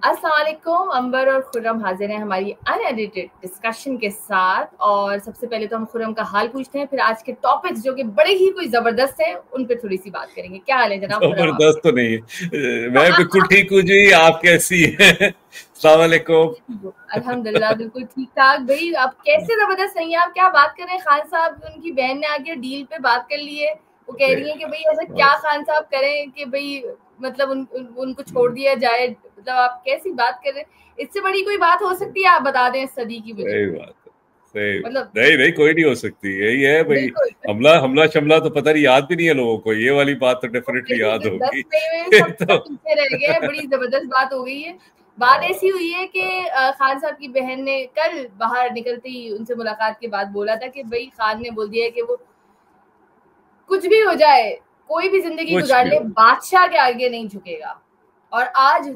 अस्सलाम वालेकुम। अंबर और खुर्रम हाजिर हैं हमारी अनएडिटेड डिस्कशन के साथ। और सबसे पहले तो हम खुर्रम का हाल पूछते हैं, फिर आज के टॉपिक्स जो कि बड़े ही कोई जबरदस्त हैं उन पे थोड़ी सी बात करेंगे। क्या हाल है जनाब खुर्रम जबरदस्त आपके? तो नहीं है, मैं बिल्कुल ठीक हूँ जी। आप कैसी हैं? अस्सलाम वालेकुम। अल्हम्दुलिल्लाह बिल्कुल ठीक ठाक। भाई आप कैसे जबरदस्त नहीं है? आप क्या बात कर रहे हैं? खान साहब उनकी बहन ने आके डील पे बात कर ली है। वो कह रही है कि भाई ऐसा क्या खान साहब करें कि भाई मतलब उनको छोड़ दिया जाए। मतलब आप कैसी बात कर रहे हैं? इससे बड़ी कोई बात हो सकती है? आप बता दें सदी की मुझे। सही बात है, सही। मतलब नहीं नहीं, कोई नहीं हो सकती। यही है भाई। बिल्कुल हमला हमला शमला तो पता नहीं, याद भी नहीं है लोगों को। ये वाली बात तो डेफिनेटली वही याद 10 होगी। मई में सब सब तो पीछे रह गए। बड़ी जबरदस्त बात हो गई है। बात ऐसी हुई है कि खान साहब की बहन ने कल बाहर निकलते ही उनसे मुलाकात के बाद बोला था कि भाई खान ने बोल दिया है कि वो कुछ भी हो जाए, कोई भी जिंदगी कुछ गुजार भी ले, हो। बादशाह के आगे नहीं झुकेगा। और आज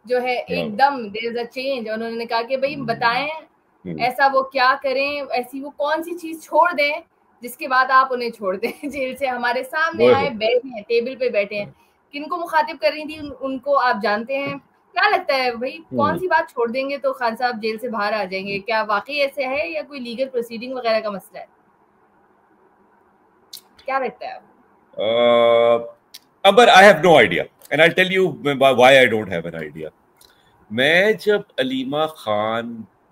जो है हाँ। एकदम देयर इज अ चेंज। उन्होंने कहा कि भाई बताएं हम्म, ऐसा वो क्या करें, ऐसी वो कौन सी चीज छोड़ दें जिसके बाद आप उन्हें छोड़ दें। जेल से हमारे सामने ओए आए, हो। बैठे हैं, टेबल पे बैठे हैं। किनको मुखातिब कर रही थी उनको आप जानते हैं? क्या लगता है भाई कौन हम्म। सी बात छोड़ देंगे तो खान साहब जेल से बाहर आ जाएंगे? क्या वाकई ऐसे है या कोई लीगल प्रोसीडिंग वगैरह का मसला है? क्या लगता है? But I have no idea, and I'll tell you why I don't have an idea. मैं जब अलीमा खान,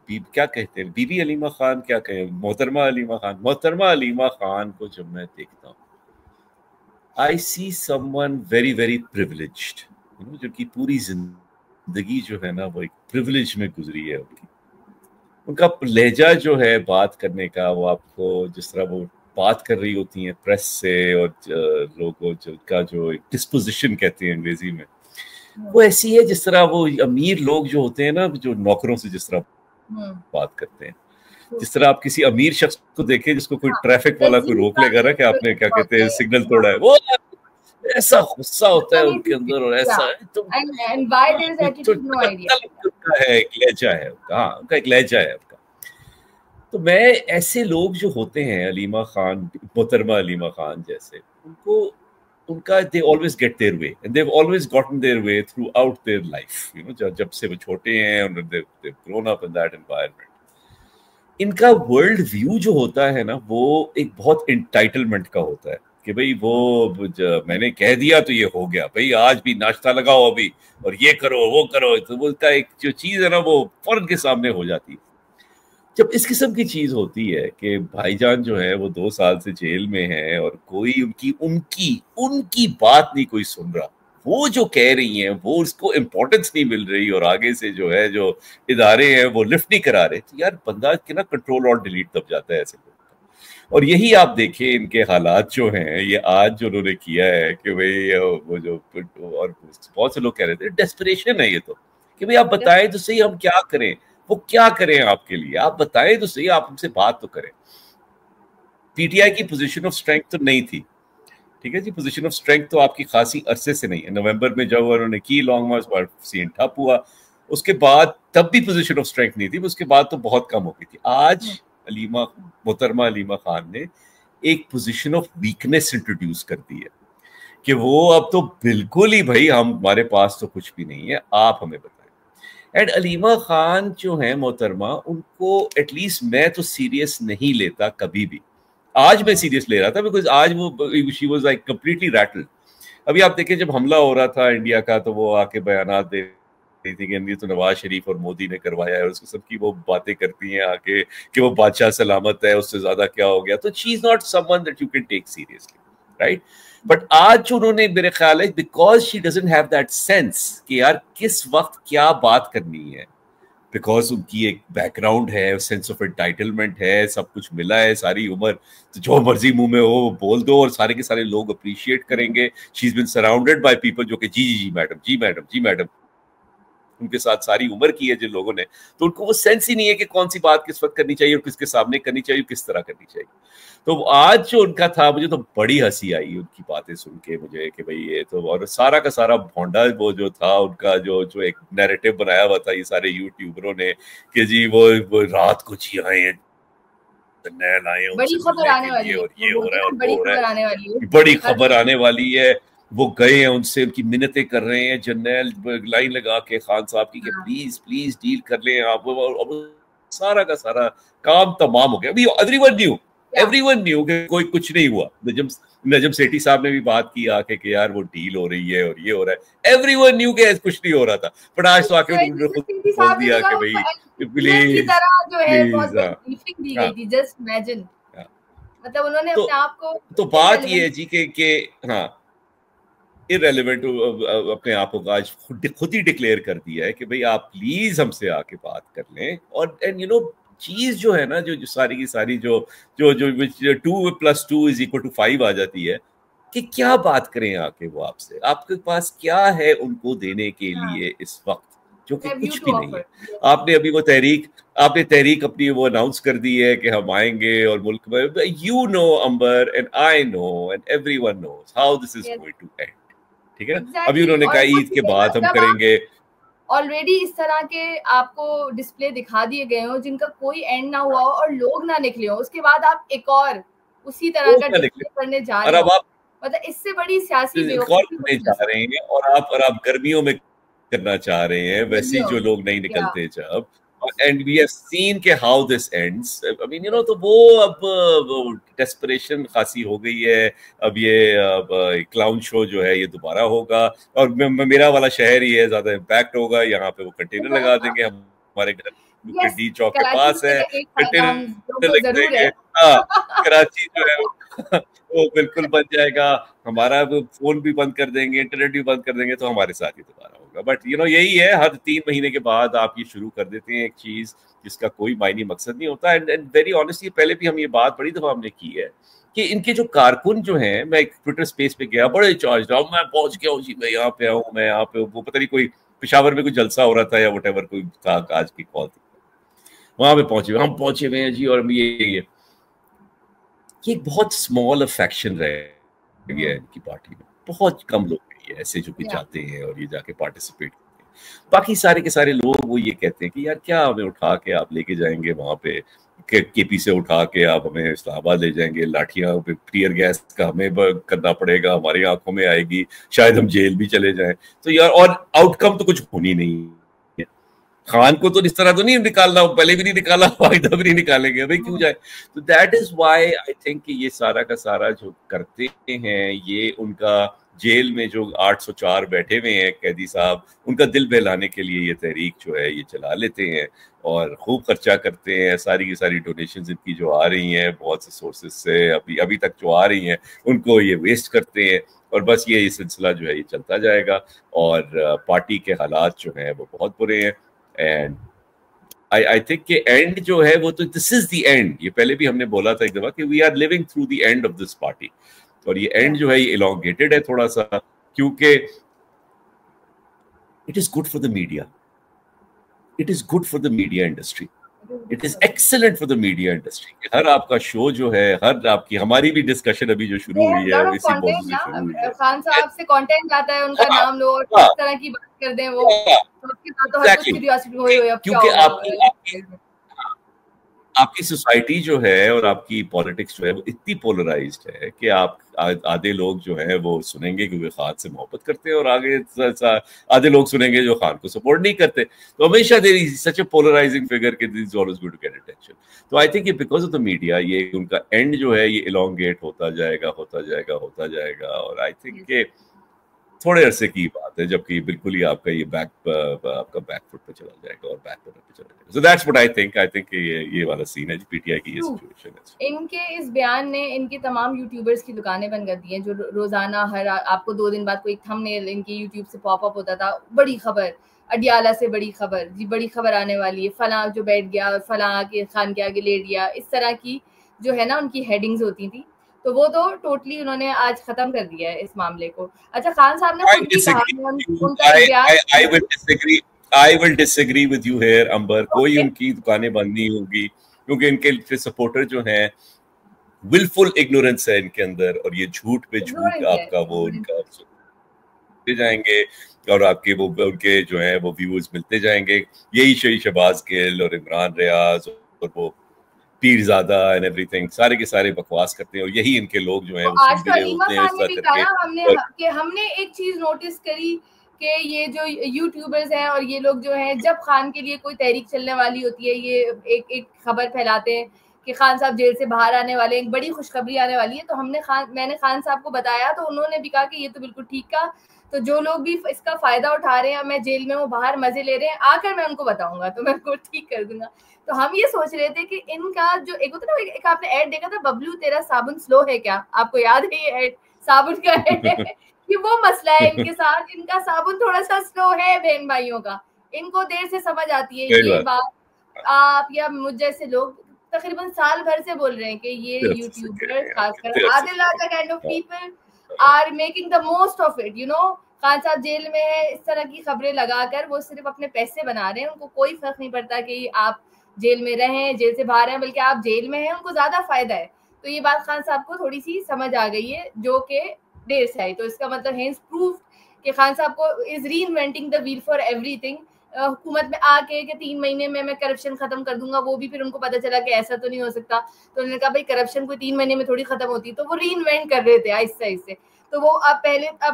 क्या कहते हैं, बीबी अलीमा खान, क्या कहें, मोहतरमा अलीमा खान को जब मैं देखता हूँ, I see someone very very privileged, जो कि पूरी जिंदगी जो है ना वो एक प्रिविलेज में गुजरी है उनकी। उनका लहजा जो है बात करने का, वो आपको जिस तरह वो बात कर रही होती हैं प्रेस से, और लोगों जो का जो डिस्पोजिशन कहते हैं अंग्रेजी में, वो ऐसी है जिस तरह वो अमीर लोग जो होते हैं ना, जो नौकरों से जिस तरह हम्म। बात करते हैं। जिस तरह आप किसी अमीर शख्स को देखें जिसको कोई हाँ, ट्रैफिक वाला कोई तहज़ीब रोक का लेगा ना कि एक आपने क्या लुत्फ़ कहते होता हैं है। सिग्नल हाँ, तोड़ा है, वो ऐसा गुस्सा होता है उनके बदतमीज़ी अंदर, से, और या ऐसा है तुम। एंड व्हाई देयर इज़ तो एटीट्यूड, नो आइडिया। तलब उनका है, एक लहजा है उनका। हाँ, उनका एक लहजा है उनका। तो मैं, ऐसे लोग जो होते हैं, अलीमा खान, मोहतरमा अलीमा खान जैसे, उनको, उनका they always get their way, and they always gotten their way through out their life. जब से वो छोटे हैं, और they grown up in that environment. इनका वर्ल्ड व्यू जो होता है ना, वो एक बहुत इंटाइटलमेंट का होता है कि भाई वो मैंने कह दिया तो ये हो गया, भाई आज भी नाश्ता लगाओ अभी, और ये करो वो करो, तो वो उसका एक जो चीज है ना, वो फौरन के सामने हो जाती है। जब इस किस्म की चीज होती है कि भाईजान जो है वो 2 साल से जेल में है, और कोई उनकी उनकी उनकी बात नहीं कोई सुन रहा, वो जो कह रही हैं वो उसको इम्पोर्टेंस नहीं मिल रही, और आगे से जो है जो इदारे हैं वो लिफ्ट नहीं करा रहे, तो यार बंदा के ना कंट्रोल और डिलीट दब जाता है ऐसे लोग। और यही आप देखिए इनके हालात जो हैं, ये आज जो उन्होंने किया है कि भाई वो जो, और बहुत से लोग कह रहे थे डेस्परेशन है ये तो, कि भाई आप बताएं तो सही हम क्या करें, वो क्या करें आपके लिए, आप बताएं तो सही, आप हमसे बात तो करें। पीटीआई की पोजीशन ऑफ स्ट्रेंथ तो नहीं थी, ठीक है जी, पोजीशन ऑफ स्ट्रेंथ तो आपकी खासी अरसे से नहीं है। नवंबर में जब उन्होंने की लॉन्ग मार्च पर सीन ठप हुआ, उसके बाद तब भी पोजीशन ऑफ स्ट्रेंथ नहीं थी, उसके बाद तो बहुत कम हो गई थी। आज अलीमा, मोहतरमा अलीमा खान ने एक पोजीशन ऑफ वीकनेस इंट्रोड्यूस कर दी है कि वो अब तो बिल्कुल ही भाई हमारे पास तो कुछ भी नहीं है, आप हमें बताएं। एंड अलीमा खान जो है मोहतरमा, उनको एटलीस्ट मैं तो सीरियस नहीं लेता कभी भी। आज मैं सीरियस ले रहा था, बिकॉज आज वो she was like completely rattled. अभी आप देखिए जब हमला हो रहा था इंडिया का, तो वो आके बयानात दे रही थी कि ये तो नवाज शरीफ और मोदी ने करवाया है, और उसको सबकी वो बातें करती हैं आके कि वो बादशाह सलामत है, उससे ज्यादा क्या हो गया। तो she is not someone that you can take seriously, right. But आज जो उन्होंने, मेरे ख्याल है because she doesn't have that sense कि यार किस वक्त क्या बात करनी है, बिकॉज उनकी एक बैकग्राउंड है, सेंस ऑफ एंटाइटलमेंट है, सब कुछ मिला है सारी उम्र, तो जो मर्जी मुंह में हो बोल दो और सारे के सारे लोग अप्रिशिएट करेंगे। She is been surrounded by people जो कि जी जी जी मैडम, जी मैडम, जी मैडम, उनके साथ सारी उम्र की है जिन लोगों ने, तो उनको वो सेंस ही नहीं है कि कौन सी बात किस वक्त करनी चाहिए और किसके सामने करनी चाहिए, किस तरह करनी चाहिए। तो आज जो उनका था, मुझे तो बड़ी हंसी आई उनकी बातें सुन के मुझे कि भाई ये तो, और सारा का सारा भोंडा वो जो था उनका, जो जो एक नैरेटिव बनाया हुआ था ये सारे यूट्यूबरों ने कि जी वो रात को जी आए हैं, नैन आए हैं बड़ी उनसे खबर मिलने के आने लिए, वाली है, और वो ये हो बोलते रहा है हैं और ना वो बड़ी हो रहा खबर है, आने वाली है। बड़ी हर खबर आने वाली है। वो गए हैं, उनसे उनकी मिन्नतें कर रहे हैं, जर्नल लाइन लगा के खान साहब की कि प्लीज प्लीज डील कर लें आप, और सारा का सारा काम तमाम हो गया। अभी एवरीवन न्यू कि कोई कुछ नहीं हुआ। नजम सेठी साहब ने भी बात की आके कि यार वो डील हो रही है और ये हो रहा है, एवरीवन न्यू कि कुछ नहीं हो रहा था, बट आज तो आके उन्होंने खुद बोल दिया कि भाई प्लीज प्लीज। जस्ट इमेजिन, मतलब उन्होंने तो अपने आप को, तो बात ये है जी के हाँ, इररेलेवेंट अपने आप को आज खुद ही डिक्लेयर कर दिया है कि भाई आप प्लीज हमसे आके बात कर लें। और एंड यू नो चीज जो है ना, जो सारी की सारी जो जो जो 2+2=5 आ जाती है, कि क्या बात करें आके वो आपसे, आपके पास क्या है उनको देने के लिए इस वक्त, जो कि कुछ भी नहीं है। आपने अभी वो तहरीक अपनी वो अनाउंस कर दी है कि हम आएंगे और मुल्क में, you know Ambar and I know and everyone knows how this is going to end, ठीक है। अभी उन्होंने कहा ईद के बाद हम करेंगे। ऑलरेडी इस तरह के आपको डिस्प्ले दिखा दिए गए हो जिनका कोई एंड ना हुआ हो और लोग ना निकले हो, उसके बाद आप एक और उसी तरह का डिस्प्ले करने जा रहे हो, मतलब इससे बड़ी सियासी बेवकूफी जा रहे हैं। और आप गर्मियों में करना चाह रहे हैं, वैसे ही जो लोग नहीं निकलते जब, एंड वी हैव सीन के how this ends. I mean you know, तो वो अब डेस्परेशन खासी हो गई है। अब ये क्लाउन शो जो है ये दोबारा होगा, और मेरा वाला शहर ही है, ज्यादा इम्पैक्ट होगा। यहाँ पे वो कंटेनर लगा देंगे हमारे घर डी चौक के पास है, कंटेनर लग जाएंगे। कराची जो है वो बिल्कुल बन जाएगा, हमारा फोन भी बंद कर देंगे, इंटरनेट भी बंद कर देंगे, तो हमारे साथ ही दोबारा होगा। बट यू नो यही है, हर 3 महीने के बाद आप ये शुरू कर देते हैं एक चीज जिसका कोई मायने मकसद नहीं होता। एंड वेरी ऑनेस्टली पहले भी हम ये बात बड़ी दफा हमने की है कि इनके जो कारकुन जो हैं, मैं एक ट्विटर स्पेस पे गया, बड़े चार्ज रहा, मैं पहुंच गया हूँ जी, मैं यहाँ पे आऊँ, मैं यहाँ पे, वो पता नहीं कोई पेशावर में कोई जलसा हो रहा था या वट कोई था, आज की कॉल थी, वहां पे पहुंचे, हम पहुंचे हुए हैं जी। और ये एक बहुत स्मॉल फैक्शन रह गया है इनकी पार्टी में, बहुत कम लोग हैं ऐसे जो कि जाते हैं और ये जाके पार्टिसिपेट करते हैं। बाकी सारे के सारे लोग वो ये कहते हैं कि यार क्या हमें उठा के आप लेके जाएंगे वहां पे, केपी से उठा के आप हमें इस्लामाबाद ले जाएंगे, लाठियां पे टीयर गैस का हमें करना पड़ेगा, हमारी आंखों में आएगी, शायद हम जेल भी चले जाएं। तो यार, और आउटकम तो कुछ होनी नहीं। खान को तो इस तरह तो नहीं निकालना, पहले भी नहीं निकाला, वायदा भी नहीं निकालेंगे, भाई क्यों जाए। तो that is why I think कि ये सारा का सारा जो करते हैं, ये उनका जेल में जो 804 बैठे हुए हैं कैदी साहब, उनका दिल बहलाने के लिए ये तहरीक जो है ये चला लेते हैं और खूब खर्चा करते हैं। सारी की सारी डोनेशंस इनकी जो आ रही हैं बहुत से सोर्सेज से, अभी तक जो आ रही हैं उनको ये वेस्ट करते हैं, और बस ये सिलसिला जो है ये चलता जाएगा। और पार्टी के हालात जो हैं वो बहुत बुरे हैं। एंड आई थिंक कि एंड जो है वो, तो दिस इज द एंड। ये पहले भी हमने बोला था एक दफा कि we are living through the end of this party, और ये एंड जो है ये इलोंगेटेड है थोड़ा सा, क्योंकि it is good for the media, it is good for the media industry, it is excellent for the media industry. हर आपका शो जो है, हर आपकी, हमारी भी डिस्कशन अभी जो शुरू हुई है वो इसी मौजूद से शुरू हुई है। खान साहब से कंटेंट आता है, उनका नाम लो और किस तरह की बात कर दें वो, तो उसके बाद तो हर कुछ क्यूरियोसिटी होई होई, अब क्या क्योंकि आपकी सोसाइटी जो है और आपकी पॉलिटिक्स जो है वो इतनी पोलराइज्ड है कि आप आधे लोग जो है वो सुनेंगे क्योंकि खान से मोहब्बत करते हैं, और आगे आधे लोग सुनेंगे जो खान को सपोर्ट नहीं करते। तो हमेशा there is such a polarising figure कि this is always going to get attention. तो I think because of the media ये उनका एंड जो है ये इलोंगेट होता जाएगा, होता जाएगा, होता जाएगा। और आई थिंक के थोड़े अरसे की बात है जबकि बिल्कुल ही आपका ये आपका बैकफुट पे चला जाएगा और बैक बर्नर पे चला जाएगा। So that's what I think ये वाला सीन है जी, पीटीआई की ये सिचुएशन है। इनके इस बयान ने इनके तमाम यूट्यूबर्स की दुकानें बंद कर दी हैं, जो रोजाना हर आपको 2 दिन बाद कोई थंबनेल इनके यूट्यूब से पॉप अप होता था, बड़ी खबर, अडियाला से बड़ी खबर जी, बड़ी खबर आने वाली है, फलां जो बैठ गया, फलां आके खान के आगे लेट गया, इस तरह की जो है ना उनकी हेडिंग्स होती थी। तो वो तो टोटली उन्होंने आज खत्म कर दिया है इस मामले को। अच्छा, खान साहब ने खुद भी कहा, I will disagree with you here, अंबर। कोई उनकी दुकानें बंद नहीं होगी, क्योंकि इनके सपोर्टर जो हैं विलफुल इग्नोरेंस है इनके अंदर, और ये झूठ पे झूठ आपका वो उनका जाएंगे, और आपके वो उनके जो है वो व्यूज मिलते जाएंगे। यही शहबाज गिल और इमरान रियाज और वो पीरजादा एंड एवरीथिंग, सारे के सारे बकवास करते हैं और यही इनके लोग जो हैं वो आज सुन भी तो रहे अलीमा होते हैं खान इस ने तरह भी करके। कहा कि हमने एक चीज नोटिस करी कि ये जो यूट्यूबर्स हैं और ये लोग जो हैं, जब खान के लिए कोई तहरीक चलने वाली होती है, ये एक खबर फैलाते हैं कि खान साहब जेल से बाहर आने वाले हैं, एक बड़ी खुशखबरी आने वाली है। तो मैंने खान साहब को बताया तो उन्होंने भी कहा कि ये तो बिल्कुल ठीक कहा, तो जो लोग भी इसका फायदा उठा रहे हैं, मैं जेल में हूँ, बाहर मजे ले रहे हैं, आकर मैं उनको बताऊंगा तो मैं उनको ठीक कर दूंगा। तो हम ये सोच रहे थे कि इनका जो एक होता है ना, एक आपने ऐड देखा था, बबलू तेरा साबुन स्लो है क्या, आपको याद है ये ऐड साबुन का ऐड है कि वो मसला है इनके साथ, इनका साबुन थोड़ा सा स्लो है बहन भाइयों का, इनको देर से समझ आती है ये बात। आप या मुझ जैसे लोग तकरीबन साल भर से बोल रहे हैं कि ये यूट्यूबर्स, खासकर Adil Raja kind of people are making the most of it, you know. Khan Sahab jail में है, इस तरह की खबरें लगाकर वो सिर्फ अपने पैसे बना रहे हैं, उनको कोई फर्क नहीं पड़ता कि आप जेल में रहें, जेल से बाहर हैं, बल्कि आप जेल में हैं उनको ज्यादा फायदा है। तो ये बात खान साहब को थोड़ी सी समझ आ गई है, जो कि देर से आई। तो इसका मतलब है प्रूफ कि खान साहब को इज री inventing the wheel for everything. हुकूमत में आके कि 3 महीने में मैं करप्शन खत्म कर दूंगा, वो भी फिर उनको पता चला कि ऐसा तो नहीं हो सकता। तो उन्होंने कहा भाई करप्शन कोई 3 महीने में थोड़ी खत्म होती, तो वो री इन्वेंट कर रहे थे आहिस्ते आहिस्ते। तो वो अब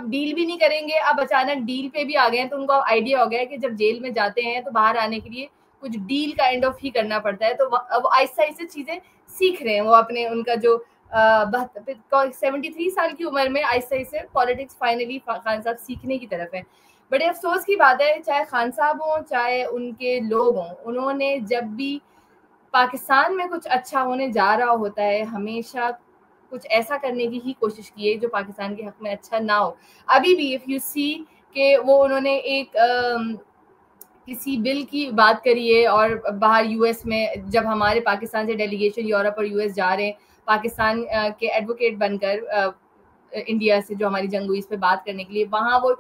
डील भी नहीं करेंगे, अब अचानक डील पे भी आ गए हैं। तो उनको आइडिया हो गया है कि जब जेल में जाते हैं तो बाहर आने के लिए कुछ डील काइंड ऑफ ही करना पड़ता है। तो अब आहिस्ते आहिस्ते चीजें सीख रहे हैं वो अपने, उनका जो 73 साल की उम्र में आहिस्ते आहिस्ते पॉलिटिक्स फाइनली खान साहब सीखने की तरफ है। बड़े अफसोस की बात है, चाहे खान साहब हों चाहे उनके लोग हों, उन्होंने जब भी पाकिस्तान में कुछ अच्छा होने जा रहा होता है हमेशा कुछ ऐसा करने की ही कोशिश की है जो पाकिस्तान के हक में अच्छा ना हो। अभी भी इफ यू सी कि वो उन्होंने एक किसी बिल की बात करी है और बाहर यूएस में जब हमारे पाकिस्तान से डेलीगेशन यूरोप और यूएस जा रहे हैं पाकिस्तान के एडवोकेट बनकर इंडिया से, जो हमारी जंग हुई इस पे बात करने के लिए, वहाँ वो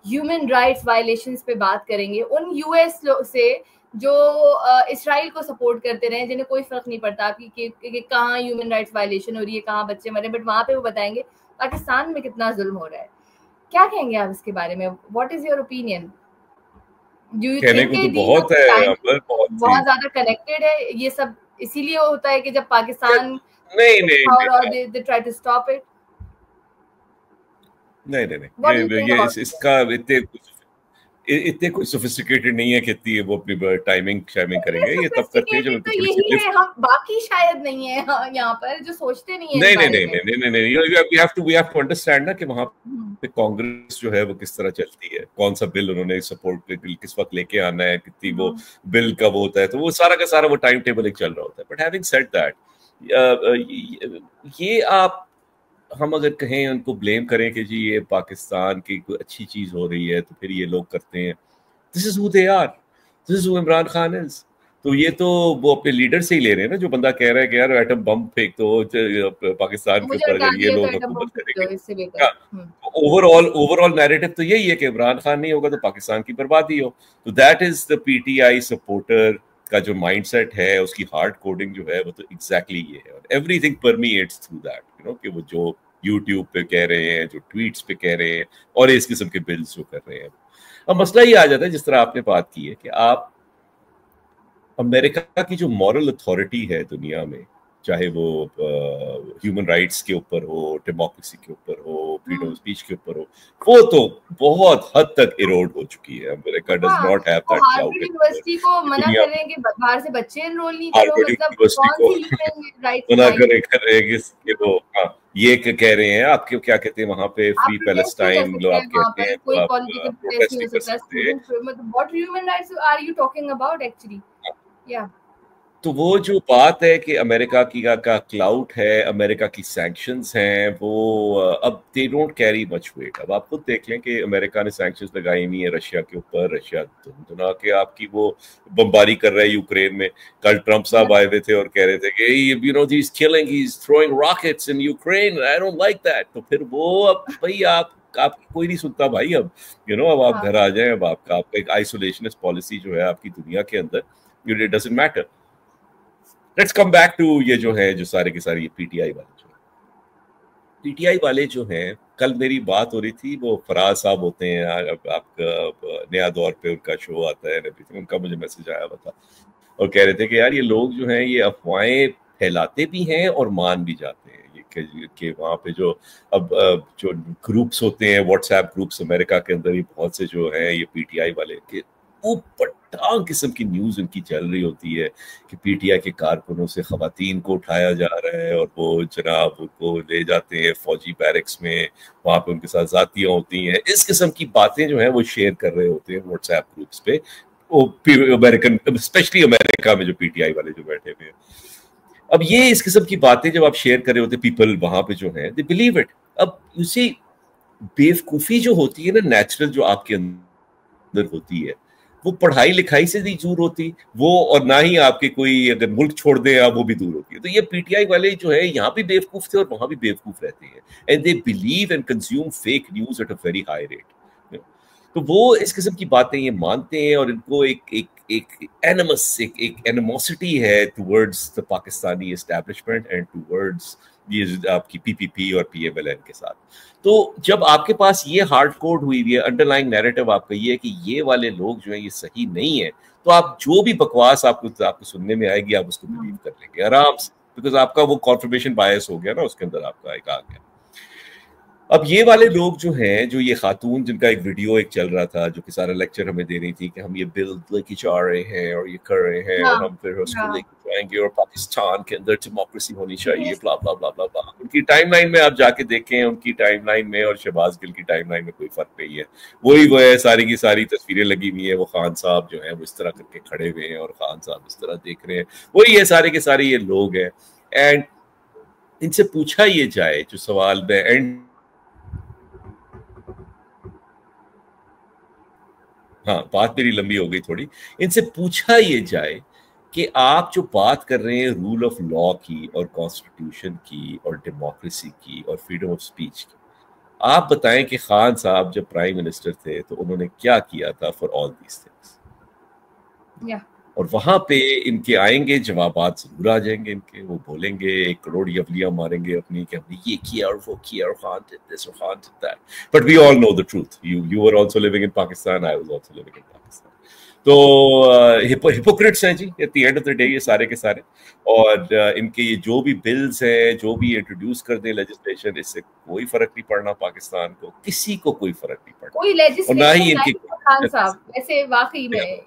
ह्यूमन राइट्स वायलेशंस पे बात करेंगे उन यूएस से जो इसराइल को सपोर्ट करते रहे, जिन्हें कोई फर्क नहीं पड़ता कि कहाँ ह्यूमन राइट्स वायलेशन हो रही है, कहाँ बच्चे मरे, बट वहाँ पे वो बताएंगे पाकिस्तान में कितना जुल्म हो रहा है। क्या कहेंगे आप इसके बारे में? What is your opinion? Do you कहने थिंक को तो बहुत है यहाँ पर, बहुत ज्यादा कनेक्टेड है ये सब, इसीलिए होता है कि जब पाकिस्तान नहीं they try to stop it? नहीं ये इसका इतने कोई सोफिस्टिकेटेड नहीं है कि इतनी वो अपनी टाइमिंग शाइमिंग करेंगे। ये तब करते हैं जब तो यही है, हम बाकी शायद नहीं है यहाँ पर जो सोचते नहीं है। नहीं we have to understand ना कि वहाँ पे कांग्रेस जो है वो किस तरह चलती है, कौन सा बिल उन्होंने सपोर्ट बिल किस वक्त लेके आना है, कितनी वो बिल कब होता है, तो वो सारा का सारा वो टाइम टेबल एक चल रहा होता है। बट हैविंग सेड दैट, ये आप हम अगर कहें उनको ब्लेम करें कि जी ये पाकिस्तान की कोई अच्छी चीज हो रही है तो फिर ये लोग करते हैं, this is who they are, this is who Imran Khan is. तो ये तो वो अपने लीडर से ही ले रहे हैं ना, जो बंदा कह रहा है कि यार एटम बम फेंक दो पाकिस्तान के ऊपर अगर ये लोग हुकूमत करेंगे। ओवरऑल नैरेटिव तो यही है कि इमरान खान नहीं होगा तो पाकिस्तान की बर्बादी हो। तो that is the PTI supporter का जो माइंडसेट है, उसकी हार्ड कोडिंग जो है वो तो एग्जैक्टली ये है। और everything permeates through that, you know, कि वो जो यूट्यूब पे कह रहे हैं, जो ट्वीट्स पे कह रहे हैं और इस किस्म के बिल्स जो कर रहे हैं। अब मसला ये आ जाता है, जिस तरह आपने बात की है, कि आप अमेरिका की जो मॉरल अथॉरिटी है दुनिया में, चाहे वो ह्यूमन राइट्स के ऊपर हो, डेमोक्रेसी के ऊपर हो, फ्रीडम ऑफ स्पीच के ऊपर हो, वो तो बहुत हद तक इरोड हो चुकी है। America does not have that cloud. University को मना कर रहे हैं कि बाहर से बच्चे एनरोल नहीं करो, मतलब कौन सी ह्यूमन राइट्स मना कर रहे हैं कि वो ये कह रहे हैं, आपके क्या कहते हैं वहां पे फ्री पैलेस्टाइन लोग आप कहते हैं, कोई पॉलिटिकल प्रोटेस्ट नहीं हो सकता। What human rights are you talking about actually? या तो वो जो बात है कि अमेरिका की का क्लाउड है, अमेरिका की सैंक्शंस हैं, वो अब they don't carry much weight. अब आप खुद देख लें कि अमेरिका ने सैंक्शंस लगाई हुई है रशिया के ऊपर, रशिया धुना के आपकी वो बमबारी कर रहा है यूक्रेन में। कल ट्रम्प साहब आए हुए थे और कह रहे थे कि you know he is killing, he is throwing rockets in Ukraine, I don't like that. तो फिर वो अब भाई आपकी कोई नहीं सुनता भाई। अब यू नो, अब आप घर आ जाए, अब आपका एक आइसोलेशनिस्ट पॉलिसी जो है आपकी दुनिया के अंदर, it doesn't matter. Let's come back to ये जो है, जो सारे के सारे ये पीटीआई वाले जो हैं, कल मेरी बात हो रही थी, वो फराज साहब होते हैं, आपका नया दौर पे उनका शो आता है, उनका मुझे मैसेज आया हुआ था और कह रहे थे कि यार ये लोग जो हैं ये अफवाहें फैलाते भी हैं और मान भी जाते हैं कि वहाँ पे जो अब जो ग्रुप्स होते हैं, व्हाट्सएप ग्रुप्स अमेरिका के अंदर ही बहुत से जो है ये पीटीआई वाले के ऊपर किस्म की न्यूज उनकी चल रही होती है कि पीटीआई के कारकुनों से खवातीन को उठाया जा रहा है और वो जनाब उनको ले जाते हैं फौजी बैरक्स में, वहां पे उनके साथ जातियां होती हैं। इस किस्म की बातें जो है वो शेयर कर रहे होते हैं व्हाट्सएप ग्रुप्स पे, वो अमेरिकन, स्पेशली अमेरिका में जो पीटीआई वाले जो बैठे हुए हैं। अब ये इस किस्म की बातें जब आप शेयर कर रहे होते, पीपल वहां पे जो है दे बिलीव इट। अब उसी बेवकूफी जो होती है ना नेचुरल जो आपके अंदर होती है, वो पढ़ाई लिखाई से नहीं दूर होती वो, और ना ही आपके कोई अगर मुल्क छोड़ दे आप वो भी दूर होती है। तो ये पीटीआई वाले जो है यहाँ भी बेवकूफ थे और वहां भी बेवकूफ रहते हैं, and they believe and consume fake news at a very high rate. तो वो इस किस्म की बातें ये मानते हैं और इनको एक एक एक एक एनिमोसिटी है towards the Pakistani establishment and towards ये आपकी पीपीपी और पीएमएलएन के साथ। तो जब आपके पास ये हार्ड कोड हुई है, अंडरलाइंग नैरेटिव आपका ये है कि ये वाले लोग जो है ये सही नहीं है, तो आप जो भी बकवास आपको सुनने में आएगी आप उसको बिलीव कर लेंगे आराम से, बिकॉज आपका वो कॉन्फर्मेशन बायस हो गया ना, उसके अंदर आपका एक आ गया। अब ये वाले लोग जो हैं, जो ये खातून जिनका एक वीडियो एक चल रहा था जो कि सारा लेक्चर हमें दे रही थी कि हम ये बिल लेके जा रहे हैं और ये कर रहे हैं और हम फिर उसको लेके जाएंगे और पाकिस्तान के अंदर डेमोक्रेसी होनी चाहिए, ब्ला ब्ला ब्ला ब्ला ब्ला। उनकी टाइमलाइन में आप जाके देखें, उनकी टाइमलाइन में और शहबाज गिल की टाइमलाइन में कोई फर्क नहीं है, वही वो है, सारी की सारी तस्वीरें लगी हुई है, वो खान साहब जो है वो इस तरह करके खड़े हुए हैं और खान साहब इस तरह देख रहे हैं, वही है, सारे के सारे ये लोग हैं। एंड इनसे पूछा ये जाए, जो सवाल में एंड हाँ बात मेरी लंबी हो गई थोड़ी, इनसे पूछा ये जाए कि आप जो बात कर रहे हैं रूल ऑफ लॉ की और कॉन्स्टिट्यूशन की और डेमोक्रेसी की और फ्रीडम ऑफ स्पीच की, आप बताएं कि खान साहब जब प्राइम मिनिस्टर थे तो उन्होंने क्या किया था फॉर ऑल दीज थिंग्स। और वहां पे इनके आएंगे जवाबात जरूर आ जाएंगे इनके, वो बोलेंगे 1 करोड़ यवलियां मारेंगे अपनी कि हमने ये किया और वो किया और खान did this और Khan did that, but we all know the truth, you were also living in Pakistan, I was also living in Pakistan। तो हिपोक्रिट्स हैं जी at the end of the day ये सारे के सारे, और इनके ये जो भी बिल्स हैं, जो भी इंट्रोड्यूस कर दे लेजिस्लेशन, इससे कोई फर्क नहीं पड़ना पाकिस्तान को, किसी को कोई फर्क नहीं पड़ना, कोई लेजिस्लेशन, और ना ही इनकी खान साहब ऐसे वाकई में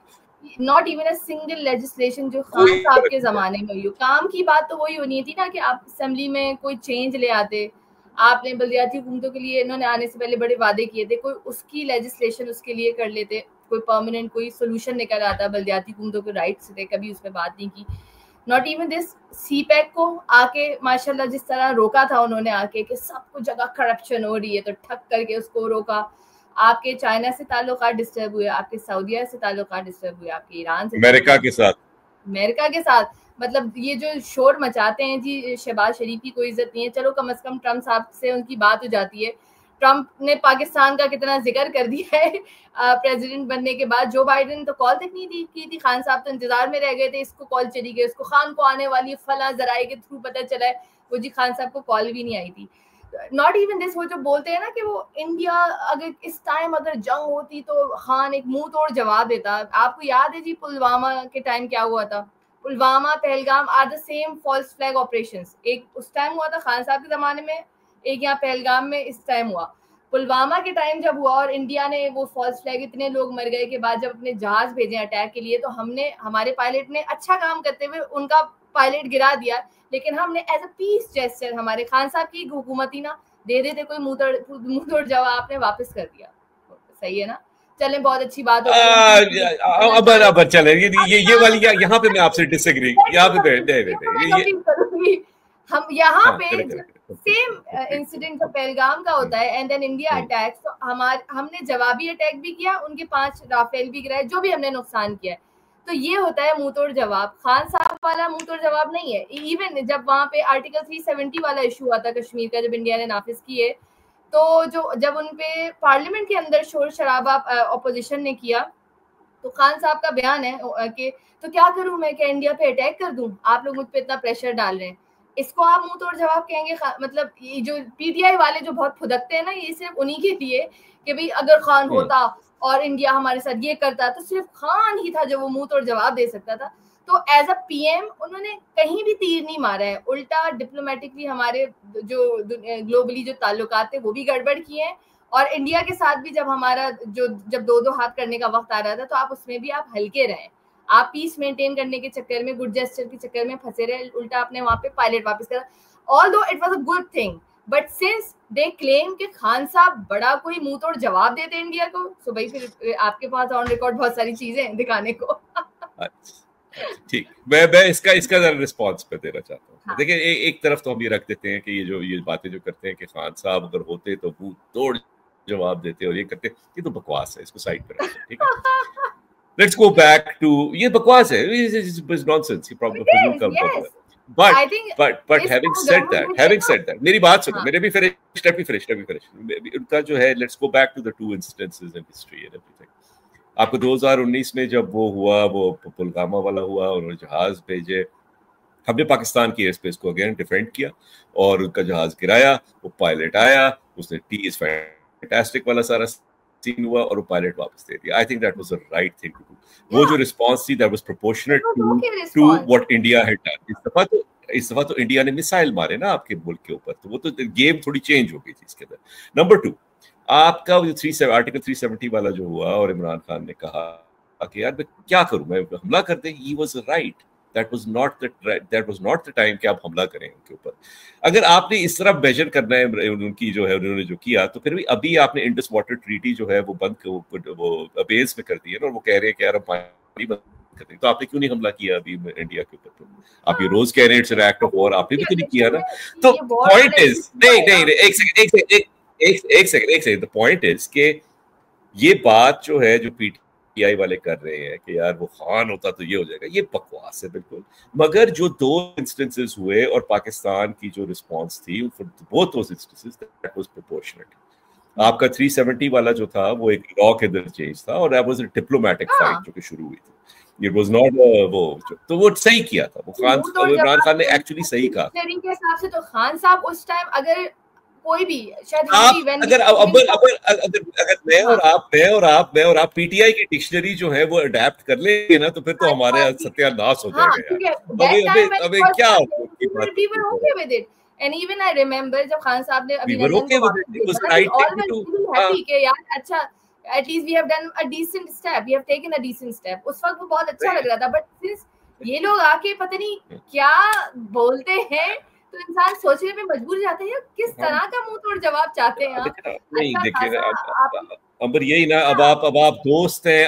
not even a single legislation जो खान साहब के जमाने में हुई। काम की बात तो वही होनी थी ना कि आप असेंबली में कोई चेंज ले आते, आपने बलदियाती हुकूमतों के लिए इन्होंने आने से पहले बड़े वादे किए थे, कोई उसकी लेजिस्लेशन उसके लिए कर लेते, कोई परमानेंट कोई सोल्यूशन निकल आता, बलदियाती हुकूमतों के राइट्स थे, कभी उस पर बात नहीं की। नॉट इवन दिस, सीपैक को आके माशाल्लाह जिस तरह रोका था उन्होंने आके कि सब कुछ जगह करप्शन हो रही है तो ठक करके उसको रोका। आपके चाइना से ताल्लुकात डिस्टर्ब हुए, आपके सऊदीया से ताल्लुकात डिस्टर्ब हुए, आपके ईरान से, अमेरिका के साथ मतलब ये जो शोर मचाते हैं जी, शहबाज शरीफ की कोई इज्जत नहीं है। चलो कम से कम ट्रम्प साहब से उनकी बात हो जाती है, ट्रम्प ने पाकिस्तान का कितना जिक्र कर दिया है प्रेसिडेंट बनने के बाद। जो बाइडेन तो कॉल तक नहीं की थी, खान साहब तो इंतजार में रह गए थे, इसको कॉल चली गई, उसको खान को आने वाली फला जराए के थ्रू पता चला है, वो जी खान साहब को कॉल भी नहीं आई थी। नॉट इवन दिस, वो जो बोलते हैं ना कि वो इंडिया अगर इस टाइम अगर जंग होती तो खान एक मुंह तोड़ जवाब देता। आपको याद है जी पुलवामा के टाइम क्या हुआ था? Pulwama, Pahalgam are the same false flag operations. एक उस टाइम हुआ था खान साहब के जमाने में, एक यहाँ पहलगाम में इस टाइम हुआ। पुलवामा के टाइम जब हुआ और इंडिया ने वो फॉल्स फ्लैग, इतने लोग मर गए के बाद जब अपने जहाज भेजे अटैक के लिए, तो हमने, हमारे पायलट ने अच्छा काम करते हुए उनका पायलट गिरा दिया, लेकिन हमने एज अ पीस जेस्चर हमारे खान साहब की हुकूमत ही ना दे देते कोई मुंह तोड़ जवाब, आपने वापस कर दिया। सही है ना? चलें, बहुत अच्छी बात हो गई। अब चले ये वाली यहाँ पे मैं आपसे डिसएग्री, यहाँ पे हम यहाँ पे सेम इंसिडेंट जो पहलगाम का होता है एंड देन इंडिया अटैक्स, तो हमने जवाबी अटैक भी किया, उनके 5 राफेल भी गिराए, जो भी हमने नुकसान किया है। तो ये होता है मुंह तोड़ जवाब। खान साहब वाला मुंह तोड़ जवाब नहीं है। इवन जब वहां पे आर्टिकल 370 वाला इशू हुआ था कश्मीर का, जब इंडिया ने नाफिज किए, तो जब उनपे पार्लियामेंट के अंदर शोर शराबा ऑपोजिशन ने किया, तो खान साहब का बयान है कि तो क्या करूं मैं, क्या इंडिया पे अटैक कर दूं, आप लोग मुझ पे इतना प्रेशर डाल रहे हैं। इसको आप मुंह तोड़ जवाब कहेंगे? मतलब ये जो पीटीआई वाले जो बहुत फुदकते हैं ना, ये सिर्फ उन्हीं के लिए कि भाई अगर खान होता और इंडिया हमारे साथ ये करता, तो सिर्फ खान ही था जो वो मुंह तोड़ जवाब दे सकता था। तो एज अ पीएम उन्होंने कहीं भी तीर नहीं मारा है, उल्टा डिप्लोमेटिकली हमारे जो ग्लोबली जो ताल्लुकात थे वो भी गड़बड़ किए हैं, और इंडिया के साथ भी जब हमारा जब दो दो हाथ करने का वक्त आ रहा था तो आप उसमें भी आप हल्के रहे, आप पीस मेंटेन करने के चक्कर में, गुड जेस्चर के चक्कर में फंसे रहे, उल्टा आपने वहां पे पायलट वापस करा, although it was a good thing, but since they claim कि खान साहब बड़ा कोई मुंह तोड़ जवाब देते इंडिया को, सो भाई फिर आपके पास ऑन रिकॉर्ड बहुत सारी चीजें दिखाने को। ठीक, मैं इसका जरा रिस्पॉन्स पे देना चाहता हूँ। हाँ। देखिए एक तरफ तो हम ये रख देते हैं कि ये बातें जो करते हैं कि खान साहब अगर होते तो मुंह तोड़ जवाब देते और ये करते, ये तो बकवास है, इसको साइड पर रखते हैं, ठीक है। लेट्स गो बैक टू, ये बकवास है, नॉनसेंस, ये problem. But having said that, मेरी बात सुनो, मेरे भी फिनिश, उनका जो है, let's go back to the two instances in history and everything. आपको 2019 में जब वो हुआ, वो पुलवामा वाला हुआ, उन्होंने जहाज भेजे, हमने पाकिस्तान की एयर स्पेस को अगेन डिफेंड किया और उनका जहाज गिराया, वो पायलट आया, उसने टी इज फैंटास्टिक वाला सारा सीन हुआ और वो पायलट वापस दे दिया। I think that was the right thing to do. वो जो रिस्पांस थी that was proportionate to what India had done. इस दफा तो इंडिया ने मिसाइल मारे ना आपके मुल्क के ऊपर, तो वो तो गेम थोड़ी चेंज हो गई थी इसके अंदर। नंबर 2, आपका जो आर्टिकल 370 वाला जो हुआ और इमरान खान ने कहा कि यार मैं क्या करूं, मैं हमला कर दें, he was right, that was not the time कि आप हमला करें उनके ऊपर। अगर आपने इस तरह मेजर करना है उनकी जो है, उन्होंने जो किया, तो फिर भी अभी आपने इंडस वाटर ट्रीटी जो है वो बंद, वो अबेज में कर दी है ना, और वो कह रहे हैं कि यार हम पानी बंद कर दें, तो आपने क्यों नहीं हमला किया अभी इंडिया के ऊपर? तो आप ये रोज कह रहे हैं it's an act of war, आपने भी तो नहीं किया ना। तो पॉइंट इज, नहीं एक सेकंड, द पॉइंट इज कि ये बात जो है जो पीटीआई वाले कर रहे हैं कि यार वो खान होता तो ये हो जाएगा, ये बकवास है बिल्कुल। मगर जो 2 इंस्टेंसेस हुए और पाकिस्तान की जो रिस्पांस थी, both those instances that was proportionate. आपका 370 वाला जो था वो एक लॉ के अंदर चेंज था और that was a diplomatic fight जो कि शुरू हुई थी। इट वाज नॉट तो वो सही किया था, वो इमरान खान ने एक्चुअली सही कहा। के हिसाब से तो खान साहब उस टाइम अगर कोई भी शायद अगर मैं और आप पीटीआई की डिक्शनरी जो है वो अडेप्ट कर लेंगे ना, तो फिर तो हमारे सत्यानाश हो जाएगा। अबे क्या And even I remember जब खान साहब ने अभिनंदन को हैप्पी कि यार अच्छा at least we have done a decent step, we have taken a decent step, उस वक्त वो बहुत अच्छा लग रहा था। बट सिंस ये लोग आके पता नहीं क्या बोलते हैं तो इंसान सोचने में मजबूर जाते हैं किस तरह का मुंह तोड़ जवाब चाहते हैं आप। अंबर यही ना, अब आप दोस्त हैं,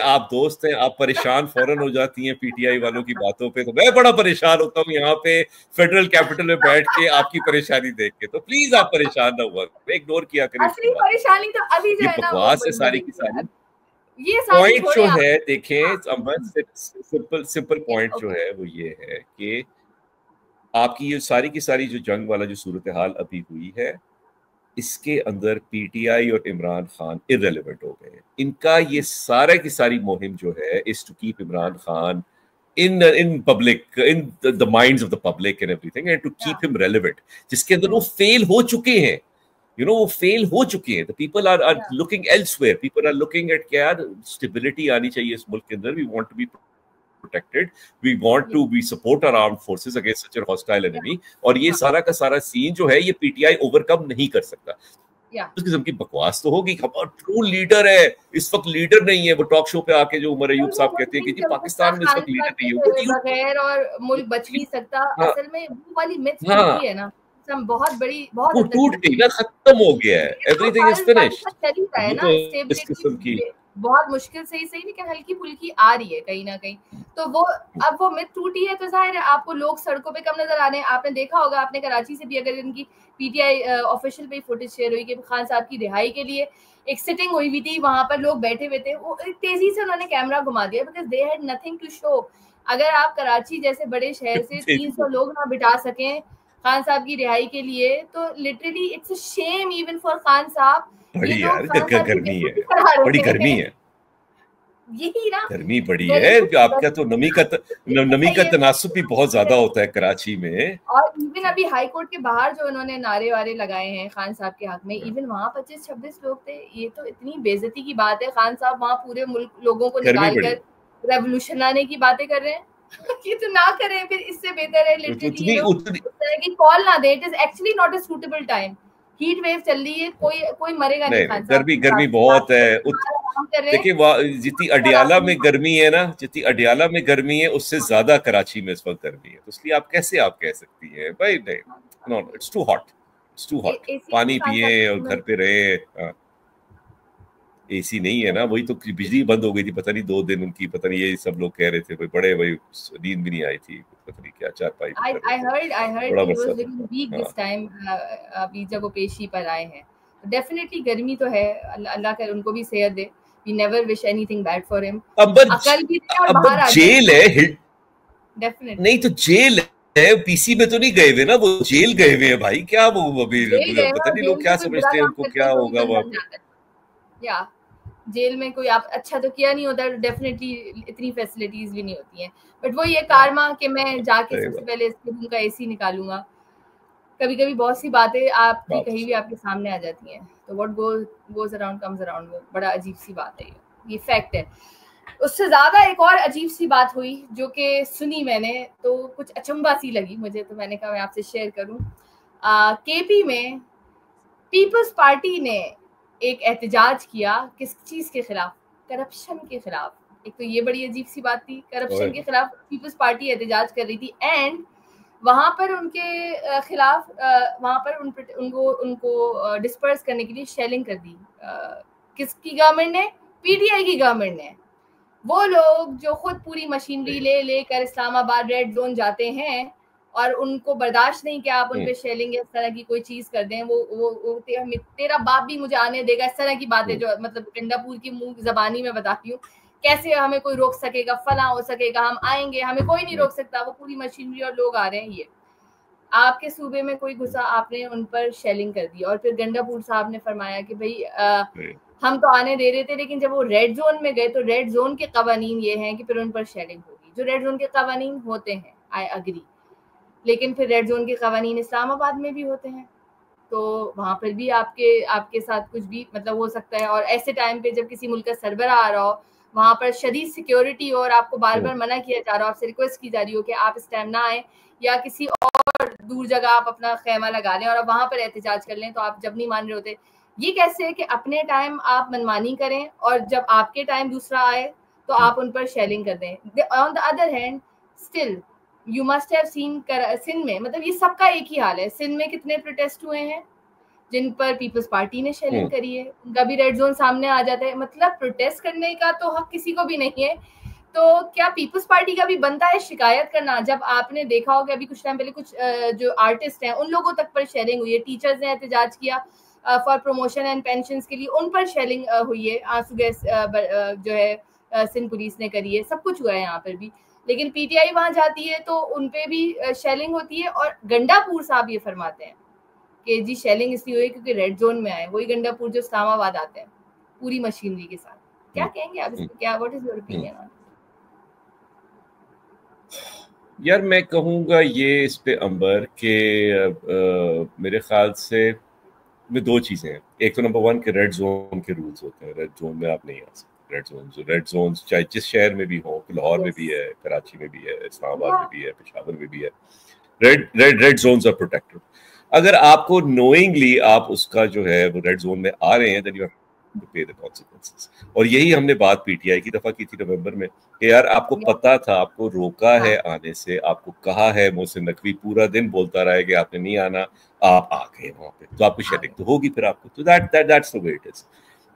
आप परेशान फौरन हो जाती हैं पीटीआई वालों की बातों पे, तो मैं बड़ा परेशान होता हूँ यहाँ पे फेडरल कैपिटल में बैठ के आपकी परेशानी देख के। तो प्लीज आप परेशान ना हुआ, इग्नोर किया करें। असली परेशानी तो अभी जो है ना, बकवास है सारी की सारी। ये पॉइंट जो है देखें, सिंपल पॉइंट जो है वो ये है कि आपकी ये सारी की सारी जो जंग वाला जो सूरत हाल अभी हुई है, इसके अंदर पीटीआई और इमरान खान इररेलेवेंट हो गए। इनका ये सारा की सारी मुहिम जो है is to keep Imran Khan in public, in the minds of the public and everything, and to keep him relevant, जिसके अंदर वो फेल हो चुके हैं, वो फेल हो चुके हैं। The people are looking elsewhere, people are looking at क्या stability आनी चाहिए इस मुल्क के अंदर, we want to be protected, we want to be support our armed forces against such a hostile enemy, और ये सारा का सारा सीन जो है ये पीटीआई ओवरकम नहीं कर सकता। उस किस्म की बकवास तो होगी। हमारा ट्रू लीडर है, इस वक्त लीडर नहीं है। वो टॉक शो पे आके जो उमर अयूब साहब कहते हैं कि जी पाकिस्तान में इस वक्त लीडर नहीं है, बगैर और मुल्क बच नहीं सकता। असल में वो वाली मिथ है ना, बहुत बड़ी, बहुत टूट गई ना, खत्म हो गया है, एवरीथिंग इज फिनिश्ड। चल रहा है ना, स्टेबिलिटी बहुत मुश्किल से ही सही, लेकिन हल्की फुल्की आ रही है कहीं ना कहीं। तो वो अब वो मिथ टूटी है तो जाहिर है आपको लोग सड़कों पे कम नजर आ रहे हैं। आपने देखा होगा, आपने कराची से भी अगर इनकी पीटीआई ऑफिशियल पे फुटेज शेयर हुई कि खान साहब की रिहाई के लिए एक सिटिंग हुई थी, वहां पर लोग बैठे हुए थे, वो तेजी से उन्होंने कैमरा घुमा दिया because they had nothing to show. अगर आप कराची जैसे बड़े शहर से 300 लोग ना बिठा सकें खान साहब की रिहाई के लिए, तो literally it's a shame even for Khan साहब। बड़ी यार गर्मी है, बड़ी गर्मी है, यही ना गर्मी बड़ी है। आपका तो नमी का तनासुब भी बहुत ज्यादा होता है कराची में। और इवन अभी हाई कोर्ट के बाहर जो उन्होंने नारे वारे लगाए हैं खान साहब के हक में, इवन वहाँ 25-26 लोग थे। ये तो इतनी बेइज्जती की बात है। खान साहब वहाँ पूरे मुल्क लोगों को निकाल कर रेवोल्यूशन लाने की बातें कर रहे हैं। ये तो ना करें, फिर इससे बेहतर है लिटरली ये लोग कि कॉल ना दे। It is actually not a suitable time. Heat wave चल रही है, कोई मरेगा नहीं खान साहब। गर्मी बहुत है। देखिए जितनी अडियाला में गर्मी है ना, जितनी अडियाला में गर्मी है उससे ज्यादा कराची में इस वक्त गर्मी है। तो इसलिए आप कैसे आप कह सकती हैं भाई नहीं, no it's too hot, it's too hot. पानी पिए और घर पे रहे। एसी नहीं है ना, वही तो बिजली बंद हो गई थी पता नहीं 2 दिन उनकी, पता नहीं ये सब लोग कह रहे थे भाई बड़े भाई नींद भी नहीं आई थी, पता नहीं क्या चारपाई I heard he was very weak this time अभी जब वो पेशी पर आए हैं। डेफिनेटली गर्मी तो है, अल्लाह कर उनको भी सेहत दे। We never wish anything bad for him। अकल भी दे और बाहर आ जाए। जेल है डेफिनेटली नहीं तो जेल है, पीसी में तो नहीं गए हुए ना, वो जेल गए हुए हैं भाई। क्या वो अभी पता नहीं लोग क्या समझते हैं उनको क्या होगा वहाँ पे। या जेल में कोई आप अच्छा तो किया नहीं होता, डेफिनेटली इतनी फैसिलिटीज भी नहीं होती हैं। बट वो ये कारमा कि मैं जाके सबसे पहले इसके रूम का एसी निकालूंगा। कभी कभी बहुत सी बातें आपकी कहीं भी आपके सामने आ जाती हैं, तो what goes around comes around. वो बड़ा अजीब सी बात है, ये फैक्ट है। उससे ज्यादा एक और अजीब सी बात हुई जो कि सुनी मैंने तो कुछ अचंभा सी लगी मुझे, तो मैंने कहा मैं आपसे शेयर करूं। केपी में पीपल्स पार्टी ने एक एहतजाज किया किस चीज के खिलाफ? करप्शन के खिलाफ। एक तो ये बड़ी अजीब सी बात थी, करप्शन के खिलाफ पीपल्स पार्टी एहतजाज कर रही थी। एंड वहां पर उनके खिलाफ वहां पर उनको डिस्पर्स करने के लिए शेलिंग कर दी। किसकी गवर्नमेंट ने? पीटीआई की गवर्नमेंट ने। वो लोग जो खुद पूरी मशीनरी लेकर इस्लामाबाद रेड जोन जाते हैं और उनको बर्दाश्त नहीं कि आप उन पे शेलिंग इस तरह की कोई चीज कर दें, वो तेरा बाप भी मुझे आने देगा, इस तरह की बातें जो मतलब गंडापुर की मुंह जबानी में बताती हूँ। कैसे हमें कोई रोक सकेगा, फला हो सकेगा, हम आएंगे, हमें कोई नहीं रोक सकता। वो पूरी मशीनरी और लोग आ रहे हैं। ये आपके सूबे में कोई घुसा, आपने उन पर शेलिंग कर दी। और फिर गंडापुर साहब ने फरमाया कि भाई हम तो आने दे रहे थे, लेकिन जब वो रेड जोन में गए तो रेड जोन के कवानीन ये हैं कि फिर उन पर शेलिंग होगी। जो रेड जोन के कवानीन होते हैं, आई अग्री, लेकिन फिर रेड जोन के कवानीन इस्लामाबाद में भी होते हैं, तो वहां पर भी आपके साथ कुछ भी मतलब हो सकता है। और ऐसे टाइम पे जब किसी मुल्क का सरबरा आ रहा हो, वहां पर शदीद सिक्योरिटी हो और आपको बार बार मना किया जा रहा हो, आपसे रिक्वेस्ट की जा रही हो कि आप इस टाइम ना आए या किसी और दूर जगह आप अपना खेमा लगा लें और आप वहां पर एहतजाज कर लें, तो आप जब नहीं मान रहे होते। ये कैसे है कि अपने टाइम आप मनमानी करें और जब आपके टाइम दूसरा आए तो आप उन पर शेलिंग कर दें। On the other hand still you must have seen Sindh में, मतलब ये सबका एक ही हाल है। सिंध में कितने प्रोटेस्ट हुए हैं जिन पर पीपल्स पार्टी ने शेलिंग करी है, उनका भी रेड जोन सामने आ जाता है। मतलब प्रोटेस्ट करने का तो हक किसी को भी नहीं है, तो क्या पीपल्स पार्टी का भी बनता है शिकायत करना? जब आपने देखा होगा अभी कुछ टाइम पहले कुछ जो आर्टिस्ट हैं उन लोगों तक पर शेलिंग हुई है, टीचर्स ने एहतजाज किया फॉर प्रमोशन एंड पेंशन के लिए, उन पर शेलिंग हुई है। आंसू गैस जो है सिंध पुलिस ने करी है, सब कुछ हुआ है यहाँ पर भी। लेकिन पीटीआई वहां जाती है तो उनपे भी शेलिंग होती है। और गंडापुर साहब ये फरमाते हैं कि जी शेलिंग इसलिए हुई क्योंकि रेड जोन में आए। वही गंडापुर जो इस्लामाबाद आते हैं पूरी मशीनरी के साथ। क्या कहेंगे आप इसमें? क्या व्हाट इज योर ओपिनियन? यार मैं कहूँगा ये इस पे अंबर के मेरे ख्याल से में 2 चीजें हैं। एक तो नंबर 1 के रेड जोन के रूल्स होते हैं। रेड जोन में आप नहीं आ सकते। रेड जोन चाहे जिस शहर में भी हो, लाहौर में भी है, कराची में भी है, इस्लामाबाद में भी है, पेशावर में भी है, रेड जोन्स आर प्रोटेक्टेड। अगर आपको नोइंगली आप उसका जो है वो रेड जोन में आ रहे हैं, देन यू हैव टू पे द कॉन्सिक्वेंसेस। और यही हमने बात पीटीआई की दफा की थी नवंबर में कि यार आपको पता था, आपको रोका है आने से, आपको कहा है, मोहसिन नकवी पूरा दिन बोलता रहा है कि आपने नहीं आना, आप आ गए वहां पे, तो आपको शेलिंग तो होगी फिर आपको। तो that's the way it is.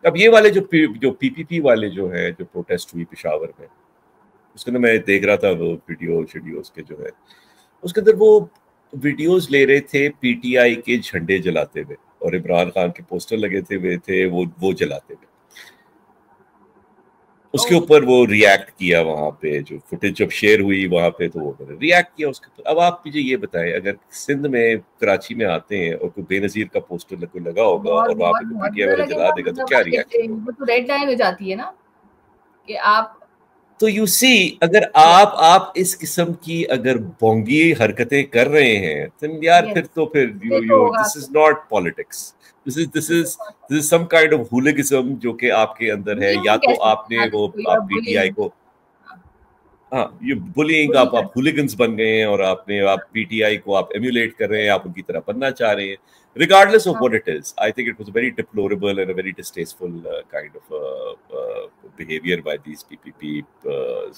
अब ये वाले जो पीपीपी वाले जो है जो प्रोटेस्ट हुई पेशावर में, उसके अंदर मैं देख रहा था वो वीडियोस के जो है, उसके अंदर वो वीडियोस ले रहे थे पीटीआई के झंडे जलाते हुए और इमरान खान के पोस्टर लगे थे वो जलाते हुए। उसके ऊपर वो रिएक्ट किया, वहां पे जो फुटेज जब शेयर हुई वहां पे, तो वो रिएक्ट किया उसके ऊपर। अब आप मुझे ये बताएं, अगर सिंध में कराची में आते हैं और कोई बेनजीर का पोस्टर कोई लगा होगा और वहां पे पीटीआई वाला जला देगा तो क्या रिएक्शन? वो तो रेड लाइन हो जाती है ना कि आप तो यू सी, अगर आप इस किस्म की अगर बोंगी हरकतें कर रहे हैं तो यार फिर तो फिर this is not politics, this is some kind of hooliganism जो कि आपके अंदर है। या तो आपने वो पीटीआई को हाँ, ये बुलिंग, आप हुलिगन्स बन गए हैं और आप पीटीआई को आप एम्यूलेट कर रहे हैं, आप उनकी तरह बनना चाह रहे हैं, regardless of what it is. I think it was a very deplorable and a very distasteful kind of behavior by these PPP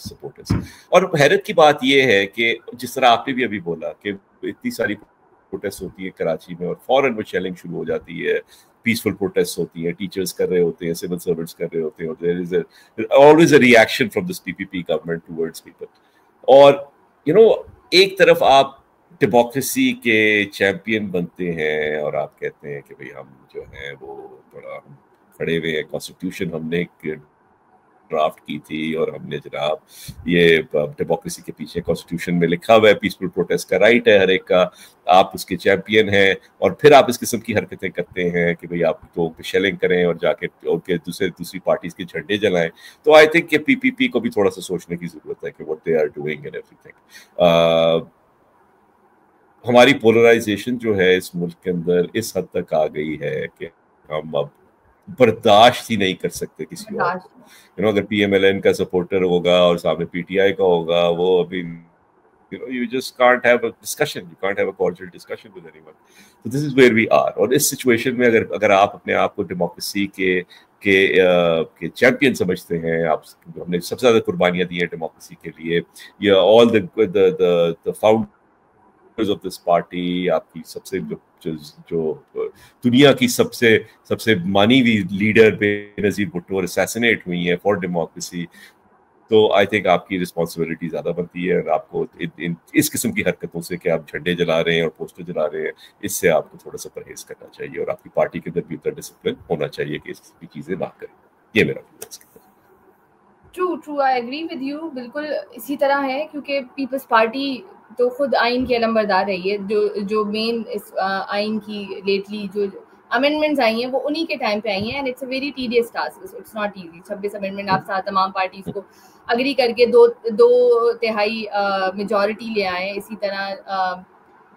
supporters. और हैरत की बात ये है कि जिस तरह आपने भी अभी बोला कि इतनी सारी प्रोटेस्ट होती है कराची में और फौरन वो शेलिंग शुरू हो जाती है, पीसफुल प्रोटेस्ट होती है, टीचर्स कर रहे होते हैं, सिविल सर्वेंट्स कर रहे होते हैं, there is always a reaction from this PPP government towards people. और एक तरफ आप डेमोक्रेसी के चैंपियन बनते हैं और आप कहते हैं कि भाई हम जो है वो थोड़ा खड़े हुए हैं, कॉन्स्टिट्यूशन हमने ड्राफ्ट की थी और हमने जनाब ये डेमोक्रेसी के पीछे कॉन्स्टिट्यूशन में लिखा हुआ है पीसफुल प्रोटेस्ट का राइट है हर एक का, आप उसके चैंपियन हैं, और फिर आप इस किस्म की हरकतें करते हैं कि भाई आप तो शेलिंग करें और जाके उनके दूसरी पार्टीज के झंडे जलाएं। तो आई थिंक कि पीपीपी को भी थोड़ा सा सोचने की जरूरत है कि what they are doing and everything. हमारी पोलराइजेशन जो है इस मुल्क के अंदर इस हद तक आ गई है कि हम अब बर्दाश्त ही नहीं कर सकते किसी और अगर पीएमएलएन का सपोर्टर होगा और सामने पीटीआई का होगा, वो अभी you just can't have a discussion, you can't have a cordial discussion with anyone. So this is where we are. और इस सिचुएशन में अगर आप अपने आप को डेमोक्रेसी के चैंपियन समझते हैं, आप हमने सबसे ज्यादा कुर्बानियां दी हैं डेमोक्रेसी के लिए, ये all the founders of this party, आपकी सबसे जो दुनिया की सबसे मानी हुई लीडर बेनजीर भुट्टो असैसिनेट हुई है फॉर डेमोक्रेसी, तो आई थिंक आपकी रिस्पॉन्सिबिलिटी ज्यादा बनती है। और आपको इस किस्म की हरकतों से कि आप झंडे जला रहे हैं और पोस्टर जला रहे हैं, इससे आपको थोड़ा सा परहेज करना चाहिए और आपकी पार्टी के अंदर भी उतना डिसिप्लिन होना चाहिए कि इस किस्म की चीजें ना करें। ये मेरा true I agree with you, बिल्कुल इसी तरह है, क्योंकि पीपल्स पार्टी तो खुद आइन की अलंबरदार रही है। जो मेन इस आइन की लेटली जो अमेंडमेंट्स आई हैं वो उन्हीं के टाइम पे आई हैं, and it's a very tedious task, it's not easy. 26 amendment आप साथ तमाम पार्टीज को अग्री करके दो तिहाई मेजॉरिटी ले आए। इसी तरह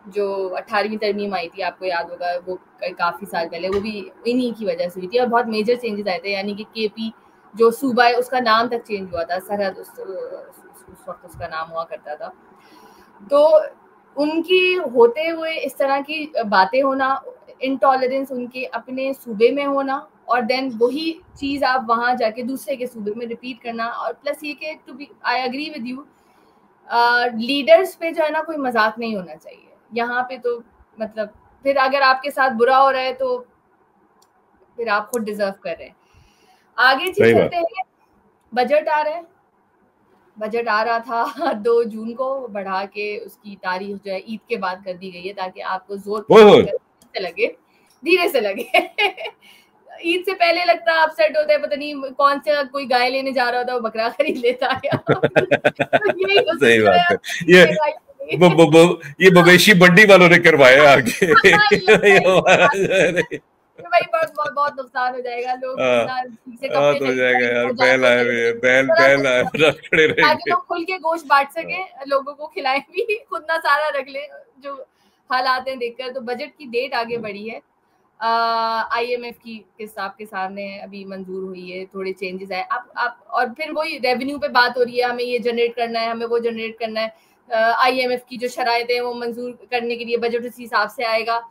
जो 18वीं तरमीम आई थी, आपको याद होगा, वो काफ़ी साल पहले, वो भी इन्हीं की वजह से हुई थी और बहुत मेजर चेंजेस आए थे। यानी कि केपी जो सूबा है उसका नाम तक चेंज हुआ था, सरहद उस वक्त उसका नाम हुआ करता था। तो उनकी होते हुए इस तरह की बातें होना, इंटॉलरेंस उनके अपने सूबे में होना, और देन वही चीज आप वहां जाके दूसरे के सूबे में रिपीट करना, और प्लस ये कि to be I agree with you, leaders पे जो है ना कोई मजाक नहीं होना चाहिए यहाँ पे। तो मतलब फिर अगर आपके साथ बुरा हो रहा है तो फिर आप खुद डिजर्व कर रहे हैं। आगे चलते हैं, बजट आ रहा है, बजट आ रहा था 2 जून को, बढ़ा के उसकी तारीख जो है ईद के बाद कर दी गई है, ताकि आपको जोर से लगे, धीरे से लगे। ईद से पहले लगता है अपसेट होता है, पता नहीं कौन सा कोई गाय लेने जा रहा होता है वो बकरा खरीद लेता है। सही बात है, ये मवेशी मंडी वालों ने करवाया आगे। भाई बहुत नुकसान हो जाएगा, लोग हो जाएगा यार, बैल आए खड़े रहेंगे, ताकि लोग खुल के गोश्त बांट सके, लोगों को खिलाएं भी, खुद ना सारा रख ले, जो हालात हैं देखकर। तो बजट की डेट आगे बढ़ी है, IMF की के सामने अभी मंजूर हुई है, थोड़े चेंजेस आए आप और फिर वही रेवेन्यू पे बात हो रही है, हमें ये जनरेट करना है, हमें वो जनरेट करना है। IMF की जो शराइतें हैं वो मंजूर करने के लिए बजट उसी हिसाब से आएगा।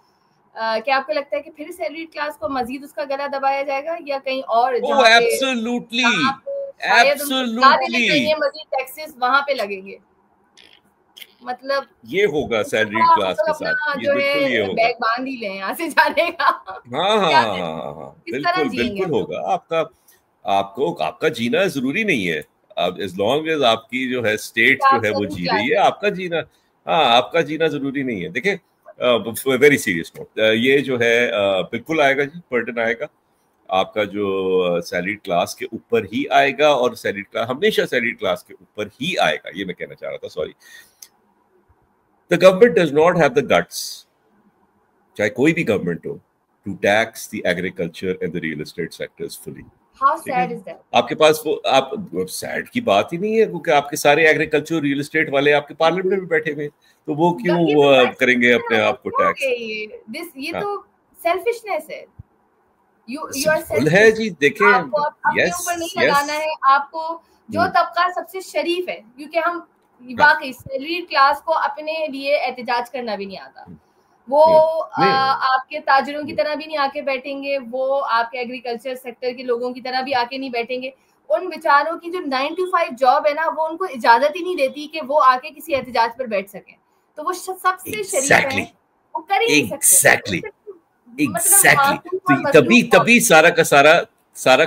क्या आपको लगता है कि फिर सैलरी क्लास को मजीद उसका गला दबाया जाएगा या कहीं और? एब्सोल्युटली मजीद टैक्सेस वहां पे लगेंगे, मतलब ये होगा सैलरी क्लास के साथ, जो है बैग बांध ही लें यहाँ से जाने का। हाँ, बिल्कुल होगा। आपका जीना जरूरी नहीं है, अब एज लॉन्ग एज आपकी जो है स्टेट जो है वो जी रही है, आपका जीना, हाँ, आपका जीना जरूरी नहीं है। देखिए, वेरी सीरियस नोट, ये जो है बिल्कुल आएगा जी, बर्डन आएगा आपका जो सैलरी क्लास के ऊपर ही आएगा, और सैलरी क्लास हमेशा सैलरी क्लास के ऊपर ही आएगा, ये मैं कहना चाह रहा था, sorry. The government does not have the guts, चाहे कोई भी गवर्नमेंट हो, to tax the agriculture and the real estate sectors fully. How sad is that? आपके पास वो, आप सैड की बात ही नहीं है, क्योंकि आपके सारे एग्रीकल्चर रियल एस्टेट वाले आपके पार्लियामेंट में बैठे हुए, तो वो क्यों करेंगे अपने आप को टैक्स? ये तो सेल्फिशनेस है। You are है जी, देखें, आपको अपने ऊपर नहीं लगाना है, आपको जो तबका सबसे शरीफ है, क्योंकि हम वाकई सैलरीड क्लास को अपने लिए एहतजाज करना भी नहीं आता, वो आपके ताजिरों की तरह भी नहीं आके बैठेंगे, वो आपके एग्रीकल्चर सेक्टर के लोगों की तरह भी आके नहीं बैठेंगे। उन बेचारों की जो 9 to 5 जॉब है ना, वो उनको इजाजत ही नहीं देती कि वो आके किसी एहतजाज पर बैठ सकें। तो वो सबसे शरीफ है, वो कर ही नहीं सकते। तभी सारा का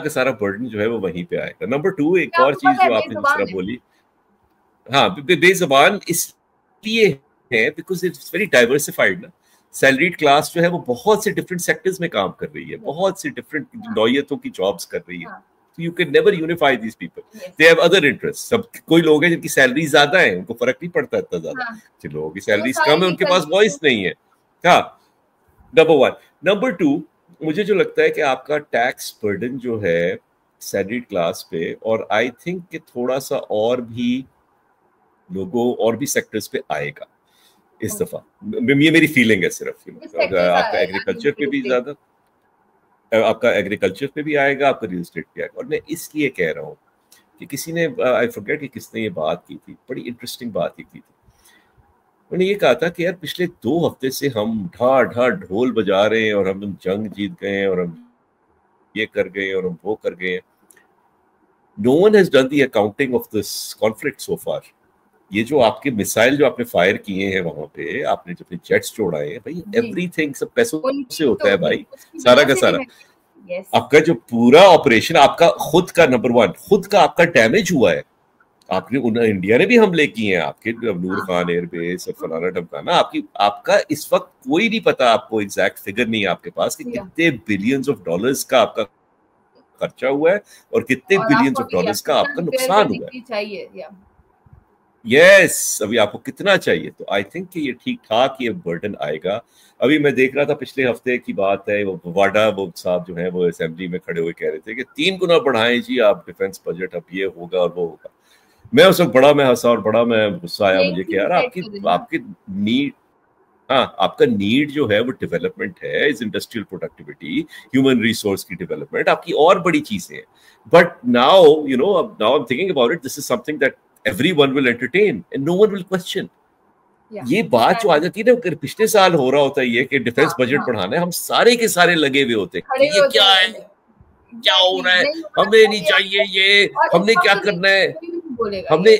सारा बर्डन जो है वो वहीं पे आएगा। नंबर 2, एक और चीज जो आपने दूसरा बोली, हाँ, बेज़बान इसलिए है बिकॉज इट्स वेरी डाइवर्सिफाइड ना। सैलरीड क्लास जो है वो बहुत से डिफरेंट सेक्टर्स में काम कर रही है, बहुत से डिफरेंट नौयतों की जॉब्स कर रही है। तो you can never unify these people, they have other interest. सब कोई लोग हैं जिनकी सैलरी ज्यादा है, उनको फर्क नहीं पड़ता इतना ज्यादा। जिन लोगों की सैलरी कम है, उनके पास वॉइस नहीं है। हाँ, नंबर 1। नंबर 2, मुझे जो लगता है कि आपका टैक्स बर्डन जो है सैलरीड क्लास पे, और आई थिंक कि थोड़ा सा और भी लोगों और भी सेक्टर्स पे आएगा इस दफा। ये मेरी फीलिंग है सिर्फ। आपका एग्रीकल्चर पे भी ज्यादा, आपका एग्रीकल्चर पे भी आएगा, आपका रियल एस्टेट पे आएगा। और मैं इसलिए कह रहा हूँ कि किसी ने, आई फॉरगेट कि किसने ये बात की थी, बड़ी इंटरेस्टिंग बात ही की थी। उन्होंने ये कहा था कि यार पिछले 2 हफ्ते से हम ढा ढा ढोल बजा रहे हैं और हम जंग जीत गए और हम ये कर गए और हम वो कर गए। No one has done the accounting of this conflict so far. ये जो आपके मिसाइल जो आपने फायर किए हैं वहां पे, आपने जो अपने जेट्स जोड़ाए हैं भाई, एवरीथिंग सब पैसों से होता है भाई, सारा का सारा। आपका जो पूरा ऑपरेशन, आपका खुद का नंबर 1, खुद का आपका डैमेज हुआ है। आपने इंडिया ने भी हमले किए हैं आपके, नूर खान एयरबेस और फलाना ढमकाना। आपका इस वक्त कोई नहीं पता, आपको एग्जैक्ट फिगर नहीं है आपके पास कि कितने बिलियंस ऑफ डॉलर्स का आपका खर्चा हुआ है और कितने बिलियंस ऑफ डॉलर्स का आपका नुकसान हुआ है। यस, अभी आपको कितना चाहिए। तो आई थिंक कि ये ठीक ठाक ये बर्डन आएगा। अभी मैं देख रहा था, पिछले हफ्ते की बात है, वो वाडा वो साहब जो है वो असेंबली में खड़े हुए कह रहे थे कि 3 गुना बढ़ाएं जी आप डिफेंस बजट, अब ये होगा और वो होगा। मैं उस वक्त बड़ा मैं हंसा और बड़ा मैं गुस्सा आया मुझे कि यार आपकी नीड, हाँ, आपका नीड जो है वो डेवलपमेंट है, is industrial productivity, human resource की डेवलपमेंट, आपकी और बड़ी चीजें हैं। बट नाउ यू नो, अब now I am thinking about it, this is something that everyone will entertain and no one will question. ये बात जो आ जाती है ना, पिछले साल हो रहा होता है ये कि डिफेंस बजट बढ़ाना है, हम सारे के सारे लगे हुए होते हैं, ये क्या है, क्या हो रहा है, हमें नहीं चाहिए ये, हमने क्या करना है, हमने,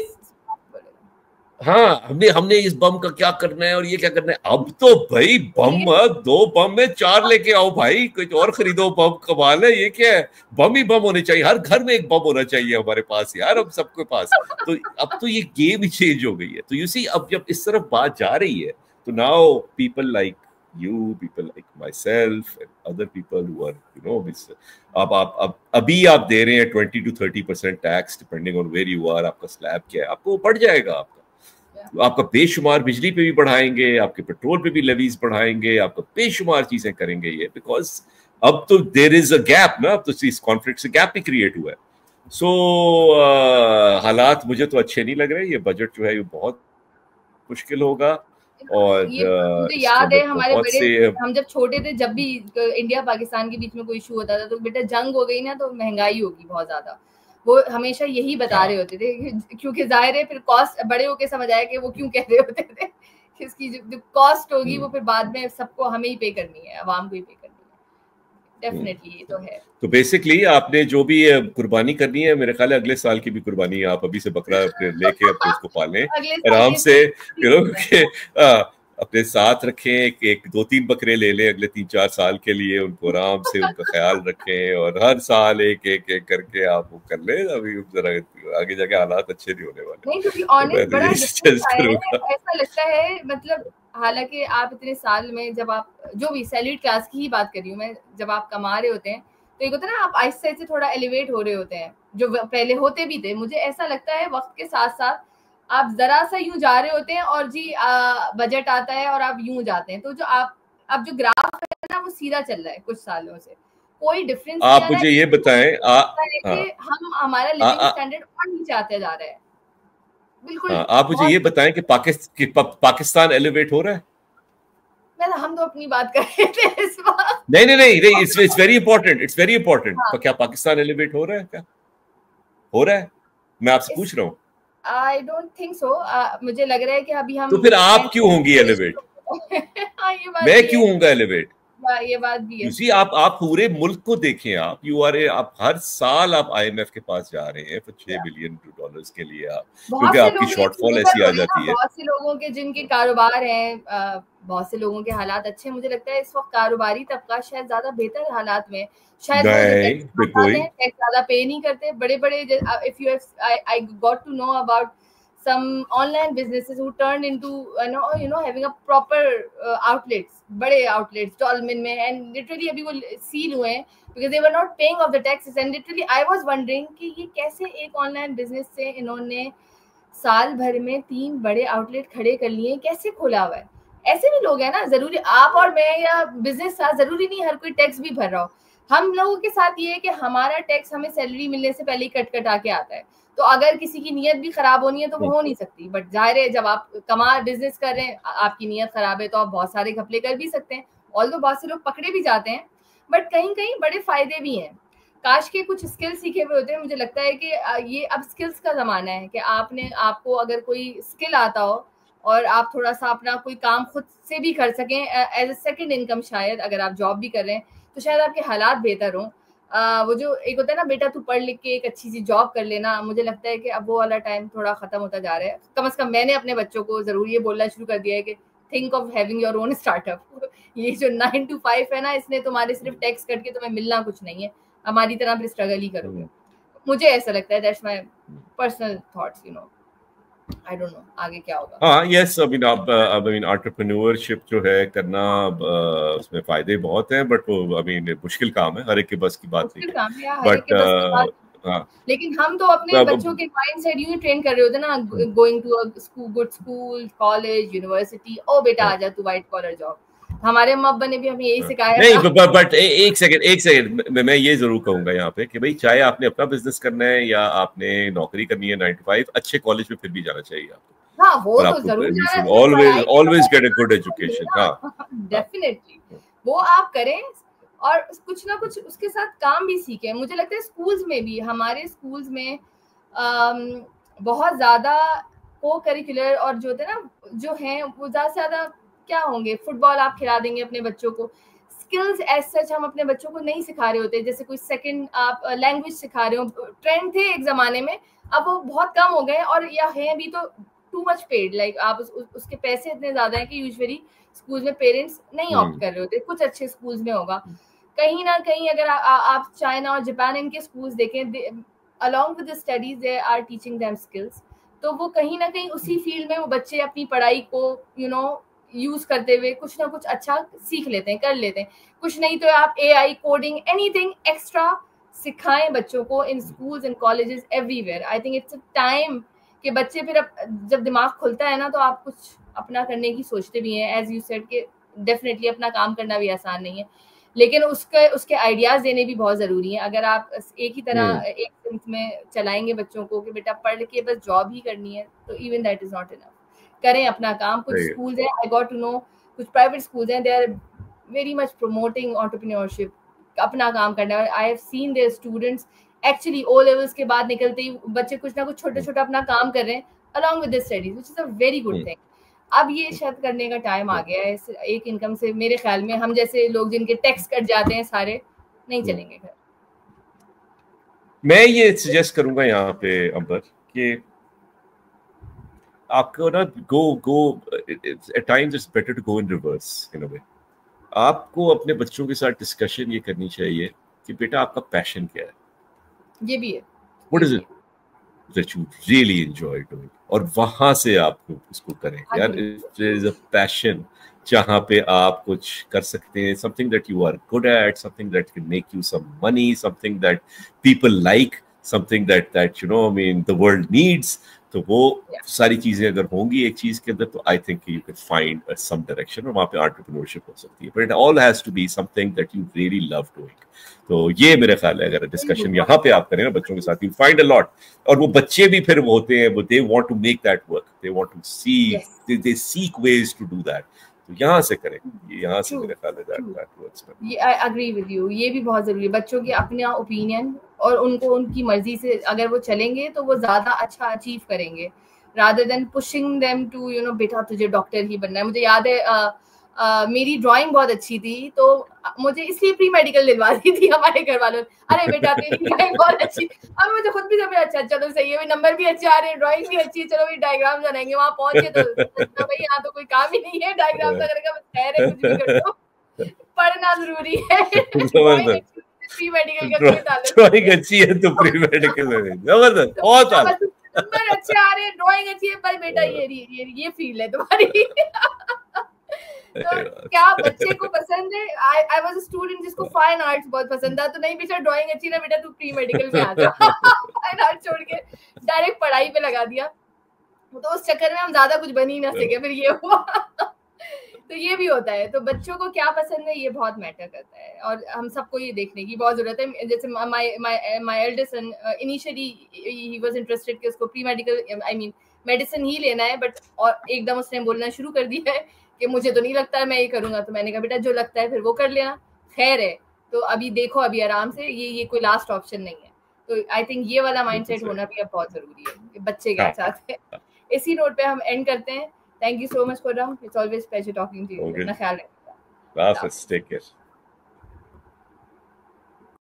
हाँ, हमने इस बम का क्या करना है और ये क्या करना है। अब तो भाई बम 2 बम में 4 लेके आओ भाई, कुछ और खरीदो, बम कमाल है। ये क्या है, बम ही बम होने चाहिए, हर घर में एक बम होना चाहिए हमारे पास यार, अब सबके पास। तो अब तो ये गेम ही चेंज हो गई है। तो यू सी, अब जब इस तरफ बात जा रही है तो now people like you, people like myself and other people who are, you know, अब अभी आप दे रहे हैं 20 to 30% tax depending on where you are, आपका स्लैब क्या है, आपको बढ़ जाएगा। आपका बेशुमार बिजली पे भी बढ़ाएंगे, आपके पेट्रोल पे भी लेवीज बढ़ाएंगे, आपका बेशुमार चीजें करेंगे ये, बिकॉज अब तो देयर इज अ गैप ना, अब तो इस कॉन्फ्लिक्ट से गैप भी क्रिएट हुआ है। सो हालात मुझे तो अच्छे नहीं लग रहे। ये बजट जो है ये बहुत मुश्किल होगा। और मुझे याद है हमारे बड़े, हम जब छोटे थे, जब भी इंडिया पाकिस्तान के बीच में कोई इशू होता था तो बेटा जंग हो गई ना तो महंगाई होगी बहुत ज्यादा, वो हमेशा यही बता रहे होते थे, क्योंकि जाहिर है फिर कॉस्ट बड़े होके समझ आया कि वो क्यों कह रहे होते थे, इसकी जो कॉस्ट होगी वो फिर बाद में सबको हमें ही पे करनी है, आवाम को ही पे करनी है। डेफिनेटली ये तो है। तो बेसिकली आपने जो भी कुर्बानी करनी है, मेरे ख्याल है अगले साल की भी कुर्बानी आप अभी से बकरा लेके अपने उसको पालें आराम से, अपने साथ रखें, एक 2-3 बकरे ले लें अगले 3-4 साल के लिए, उनको आराम से उनका ख्याल रखें और हर साल एक करके आप वो कर लें। अभी जरा आगे जाके हालात अच्छे नहीं होने वाले। नहीं, क्योंकि ऑनेस्ट बड़ा ऐसा लगता है, मतलब हालांकि आप इतने साल में, जब आप जो भी सैलरीड क्लास की ही बात कर रही हूँ मैं, जब आप कमा रहे होते हैं तो एक होता है ना, आप आहिस्ते आहिस्ते थोड़ा एलिवेट हो रहे होते हैं, जो पहले होते भी थे। मुझे ऐसा लगता है वक्त के साथ साथ आप जरा सा यूं जा रहे होते हैं और जी बजट आता है और आप यूं जाते हैं, तो जो आप अब जो ग्राफ है ना वो सीधा चल रहा है कुछ सालों से, कोई डिफरेंस नहीं। आप मुझे ये बताएं, हम हमारा लिविंग स्टैंडर्ड और नीचे आते जा रहा है। बिल्कुल। आप मुझे ये बताएं कि पाकिस्तान एलिवेट हो रहा है? हम तो अपनी बात कर रहे थे इस बात। नहीं, it's very important, it's very important. क्या पाकिस्तान एलिवेट हो रहा है? क्या हो रहा है? मैं आपसे पूछ रहा हूँ। I don't think so. मुझे लग रहा है कि अभी हम तो फिर आप क्यों होंगी एलिवेट? हाँ, ये बात मैं भी क्यों है। होऊंगा एलिवेट? ये बात भी है। आप पूरे मुल्क को देखें, आप हर साल आप IMF के पास जा रहे हैं for $6 बिलियन के लिए, आप बहुत क्योंकि से आपकी लोग शॉर्टफॉल निर्भर ऐसी हो आ रहे हैं ना, जाती है। बहुत से लोगों के जिनके कारोबार हैं, बहुत से लोगों के हालात अच्छे हैं। मुझे लगता है इस वक्त कारोबारी तबका शायद ज्यादा बेहतर हालात में, शायद वो जो नहीं, टैक्स बचाते हैं, टैक्स ज्यादा पे नहीं करते। बड़े बड़े, if you I got to know about some online businesses who turned into having a proper outlets, बड़े outlets टॉलमिन में, and literally अभी वो सील हुए हैं because they were not paying of the taxes, and literally I was wondering कि ये कैसे एक ऑनलाइन बिजनेस से इन्होंने साल भर में 3 बड़े आउटलेट खड़े कर लिए, कैसे खोला हुआ है। ऐसे भी लोग हैं ना, जरूरी आप और मैं या बिजनेस था, जरूरी नहीं हर कोई टैक्स भी भर रहा हो। हम लोगों के साथ ये है कि हमारा टैक्स हमें सैलरी मिलने से पहले ही कट आके आता है, तो अगर किसी की नीयत भी खराब होनी है तो वो हो नहीं सकती। बट जाहिर है जब आप बिजनेस कर रहे हैं, आपकी नीयत खराब है तो आप बहुत सारे घपले कर भी सकते हैं, ऑल्दो बहुत से लोग पकड़े भी जाते हैं, बट कहीं कहीं बड़े फायदे भी हैं। काश के कुछ स्किल सीखे हुए होते हैं। मुझे लगता है कि ये अब स्किल्स का जमाना है कि आपको अगर कोई स्किल आता हो और आप थोड़ा सा अपना कोई काम खुद से भी कर सकें एज ए सेकेंड इनकम, शायद अगर आप जॉब भी कर रहे हैं तो शायद आपके हालात बेहतर हों। वो जो एक होता है ना, बेटा तू पढ़ लिख के एक अच्छी सी जॉब कर लेना, मुझे लगता है कि अब वो वाला टाइम थोड़ा खत्म होता जा रहा है। कम से कम मैंने अपने बच्चों को जरूर ये बोलना शुरू कर दिया है कि think of having your own startup. ये जो 9 to 5 है ना, इसने तुम्हारे सिर्फ टैक्स कट के तुम्हें मिलना कुछ नहीं है, हमारी तरह भी स्ट्रगल ही करोगे। मुझे ऐसा लगता है, that's my personal thoughts, I don't know आगे क्या होगा। हाँ, यस, आई मीन एंटरप्रेन्योरशिप जो है करना, उसमें फायदे बहुत हैं, बट वो मुश्किल काम है, हर एक के बस की बात नहीं है। बट हाँ, लेकिन हम तो अपने बच्चों के माइंड सेट यूं ही ट्रेन कर रहे होते ना, going to a good school, college, university, ओ बेटा आजा तू व्हाइट कॉलर जॉब। हमारे अब्बा ने भी हमें यही सिखाया। नहीं, बट एक सेकंड मैं ये जरूर कहूंगा यहाँ पे कि भाई, चाहे आपने अपना बिजनेस करना है या आपने नौकरी करनी है 9 to 5, अच्छे कॉलेज में फिर भी जाना चाहिए आपको। हाँ, वो तो जरूर जाना चाहिए, always get a good education. हाँ, डेफिनेटली वो आप करें और कुछ ना कुछ उसके साथ काम भी सीखें। मुझे लगता है स्कूल्स में भी, हमारे स्कूल्स में बहुत ज्यादा को करिकुलर और जो होते हैं ना, जो हैं वो ज्यादा से ज्यादा क्या होंगे, फुटबॉल आप खिला देंगे अपने बच्चों को, स्किल्स एज सच हम अपने बच्चों को नहीं सिखा रहे होते। जैसे कोई सेकंड आप लैंग्वेज सिखा रहे हो, ट्रेंड थे एक जमाने में, अब वो बहुत कम हो गए, और या हैं भी तो टू मच पेड, लाइक आप उसके पैसे इतने ज्यादा है कि यूजुअली स्कूल में पेरेंट्स नहीं ऑप्ट कर रहे होते। कुछ अच्छे स्कूल्स में होगा, कहीं ना कहीं अगर आप चाइना और जापान इनके स्कूल्स देखें, along with the studies they are teaching them skills, तो वो कहीं ना कहीं उसी फील्ड में वो बच्चे अपनी पढ़ाई को यूज करते हुए कुछ ना कुछ अच्छा सीख लेते हैं, कर लेते हैं। कुछ नहीं तो आप AI, कोडिंग, एनीथिंग एक्स्ट्रा सिखाएं बच्चों को इन schools and colleges everywhere. I think it's a time कि बच्चे फिर जब दिमाग खुलता है ना, तो आप कुछ अपना करने की सोचते भी हैं। एज यू सेड कि डेफिनेटली अपना काम करना भी आसान नहीं है, लेकिन उसके आइडियाज देने भी बहुत जरूरी हैं। अगर आप एक ही तरह एक सेंस में चलाएंगे बच्चों को कि बेटा पढ़ के बस जॉब ही करनी है, तो even that is not enough. करें अपना काम। कुछ स्कूल्स हैं, आई गॉट टू नो, कुछ प्राइवेट स्कूल्स हैं, they are very much promoting entrepreneurship, अपना काम करना। I have seen their students actually O levels के बाद निकलते ही बच्चे कुछ ना कुछ छोटा छोटा अपना काम कर रहे हैं along with the studies, which is a very good thing. अब ये शायद करने का टाइम आ गया है। एक इनकम से मेरे ख्याल में हम जैसे लोग जिनके टैक्स कट जाते हैं सारे, नहीं चलेंगे घर। मैं ये सजेस्ट करूंगा यहाँ पे अंबर कि आपको ना go at times it's better to go in reverse in a way. आपको अपने बच्चों के साथ डिस्कशन ये करनी चाहिए कि बेटा आपका पैशन क्या है, ये भी है, what is it that you really enjoy doing, और वहां से आप उसको करें यार। there is a passion जहाँ पे आप कुछ कर सकते हैं, something that you are good at, something that can make you some money, something that people like, something that the world needs, तो वो सारी चीजें अगर होंगी एक चीज के अंदर, तो I think you can find some direction, और वहाँ पे एंटरप्रेन्योरशिप हो सकती है। But it all has to be something that you really love doing. तो ये मेरे ख्याल है, अगर डिस्कशन यहाँ पे आप करें ना बच्चों के साथ, यू फाइंड अ लॉट। और वो बच्चे भी फिर वो होते हैं, they want to make that work, they want to see, they seek ways to do that. तो यहाँ से करें, यहाँ से मेरे ख्याल है। आई एग्री विद यू, ये भी बहुत जरूरी है, बच्चों की अपना ओपिनियन और उनको उनकी मर्जी से अगर वो चलेंगे तो वो ज्यादा अच्छा अचीव करेंगे, rather than pushing them to you know बेटा तुझे डॉक्टर ही बनना है। मुझे याद है मेरी ड्राइंग बहुत अच्छी थी तो मुझे इसलिए प्री मेडिकल दिलवा दी थी हमारे घर वालों ने, अरे बेटा तेरी ड्राइंग बहुत अच्छी, अब मुझे खुद भी समझ अच्छा चलो सही है, नंबर भी अच्छे आ रहे हैं, ड्राइंग भी अच्छी है, चलो भी डायग्राम बनाएंगे, वहां पहुंचे तो भाई यहाँ तो कोई काम ही नहीं है डायग्राम का करने का, खैर है कुछ भी कर दो, पढ़ना जरूरी है। प्री मेडिकल का कोई ताल्लुक, ड्राइंग अच्छी है तो प्री मेडिकल में जबरदस्त, बहुत नंबर अच्छे आ रहे हैं, ड्राइंग अच्छी है, पर बेटा ये फील्ड है तुम्हारी। तो क्या बच्चे को पसंद है, आई वाज अ स्टूडेंट जिसको फाइन आर्ट्स बहुत पसंद था, तो नहीं बेटा ड्राइंग अच्छी ना बेटा तू प्री मेडिकल में आ जा, फाइन आर्ट्स छोड़ के डायरेक्ट पढ़ाई पे लगा दिया, तो उस चक्कर में हम ज्यादा कुछ बन ही ना सके, फिर ये हुआ। तो ये भी होता है, तो बच्चों को क्या पसंद है ये बहुत मैटर करता है, और हम सबको ये देखने की बहुत जरूरत है। जैसे माय एल्डेस्ट सन इनिशियली ही वाज इंटरेस्टेड कि उसको pre medical I mean medicine ही लेना है, बट और एकदम उसने बोलना शुरू कर दिया है कि मुझे तो नहीं लगता है मैं ये करूंगा, तो मैंने कहा बेटा जो लगता है फिर वो कर लेना, खैर है, तो अभी देखो अभी आराम से, ये कोई लास्ट ऑप्शन नहीं है। तो आई थिंक ये वाला माइंडसेट होना भी अब बहुत जरूरी है कि बच्चे क्या चाहते हैं। इसी नोट पे हम एंड करते हैं। Thank you so much, Khurram. It's always a pleasure talking to you. Okay. अपना ख्याल रखिएगा। Take care.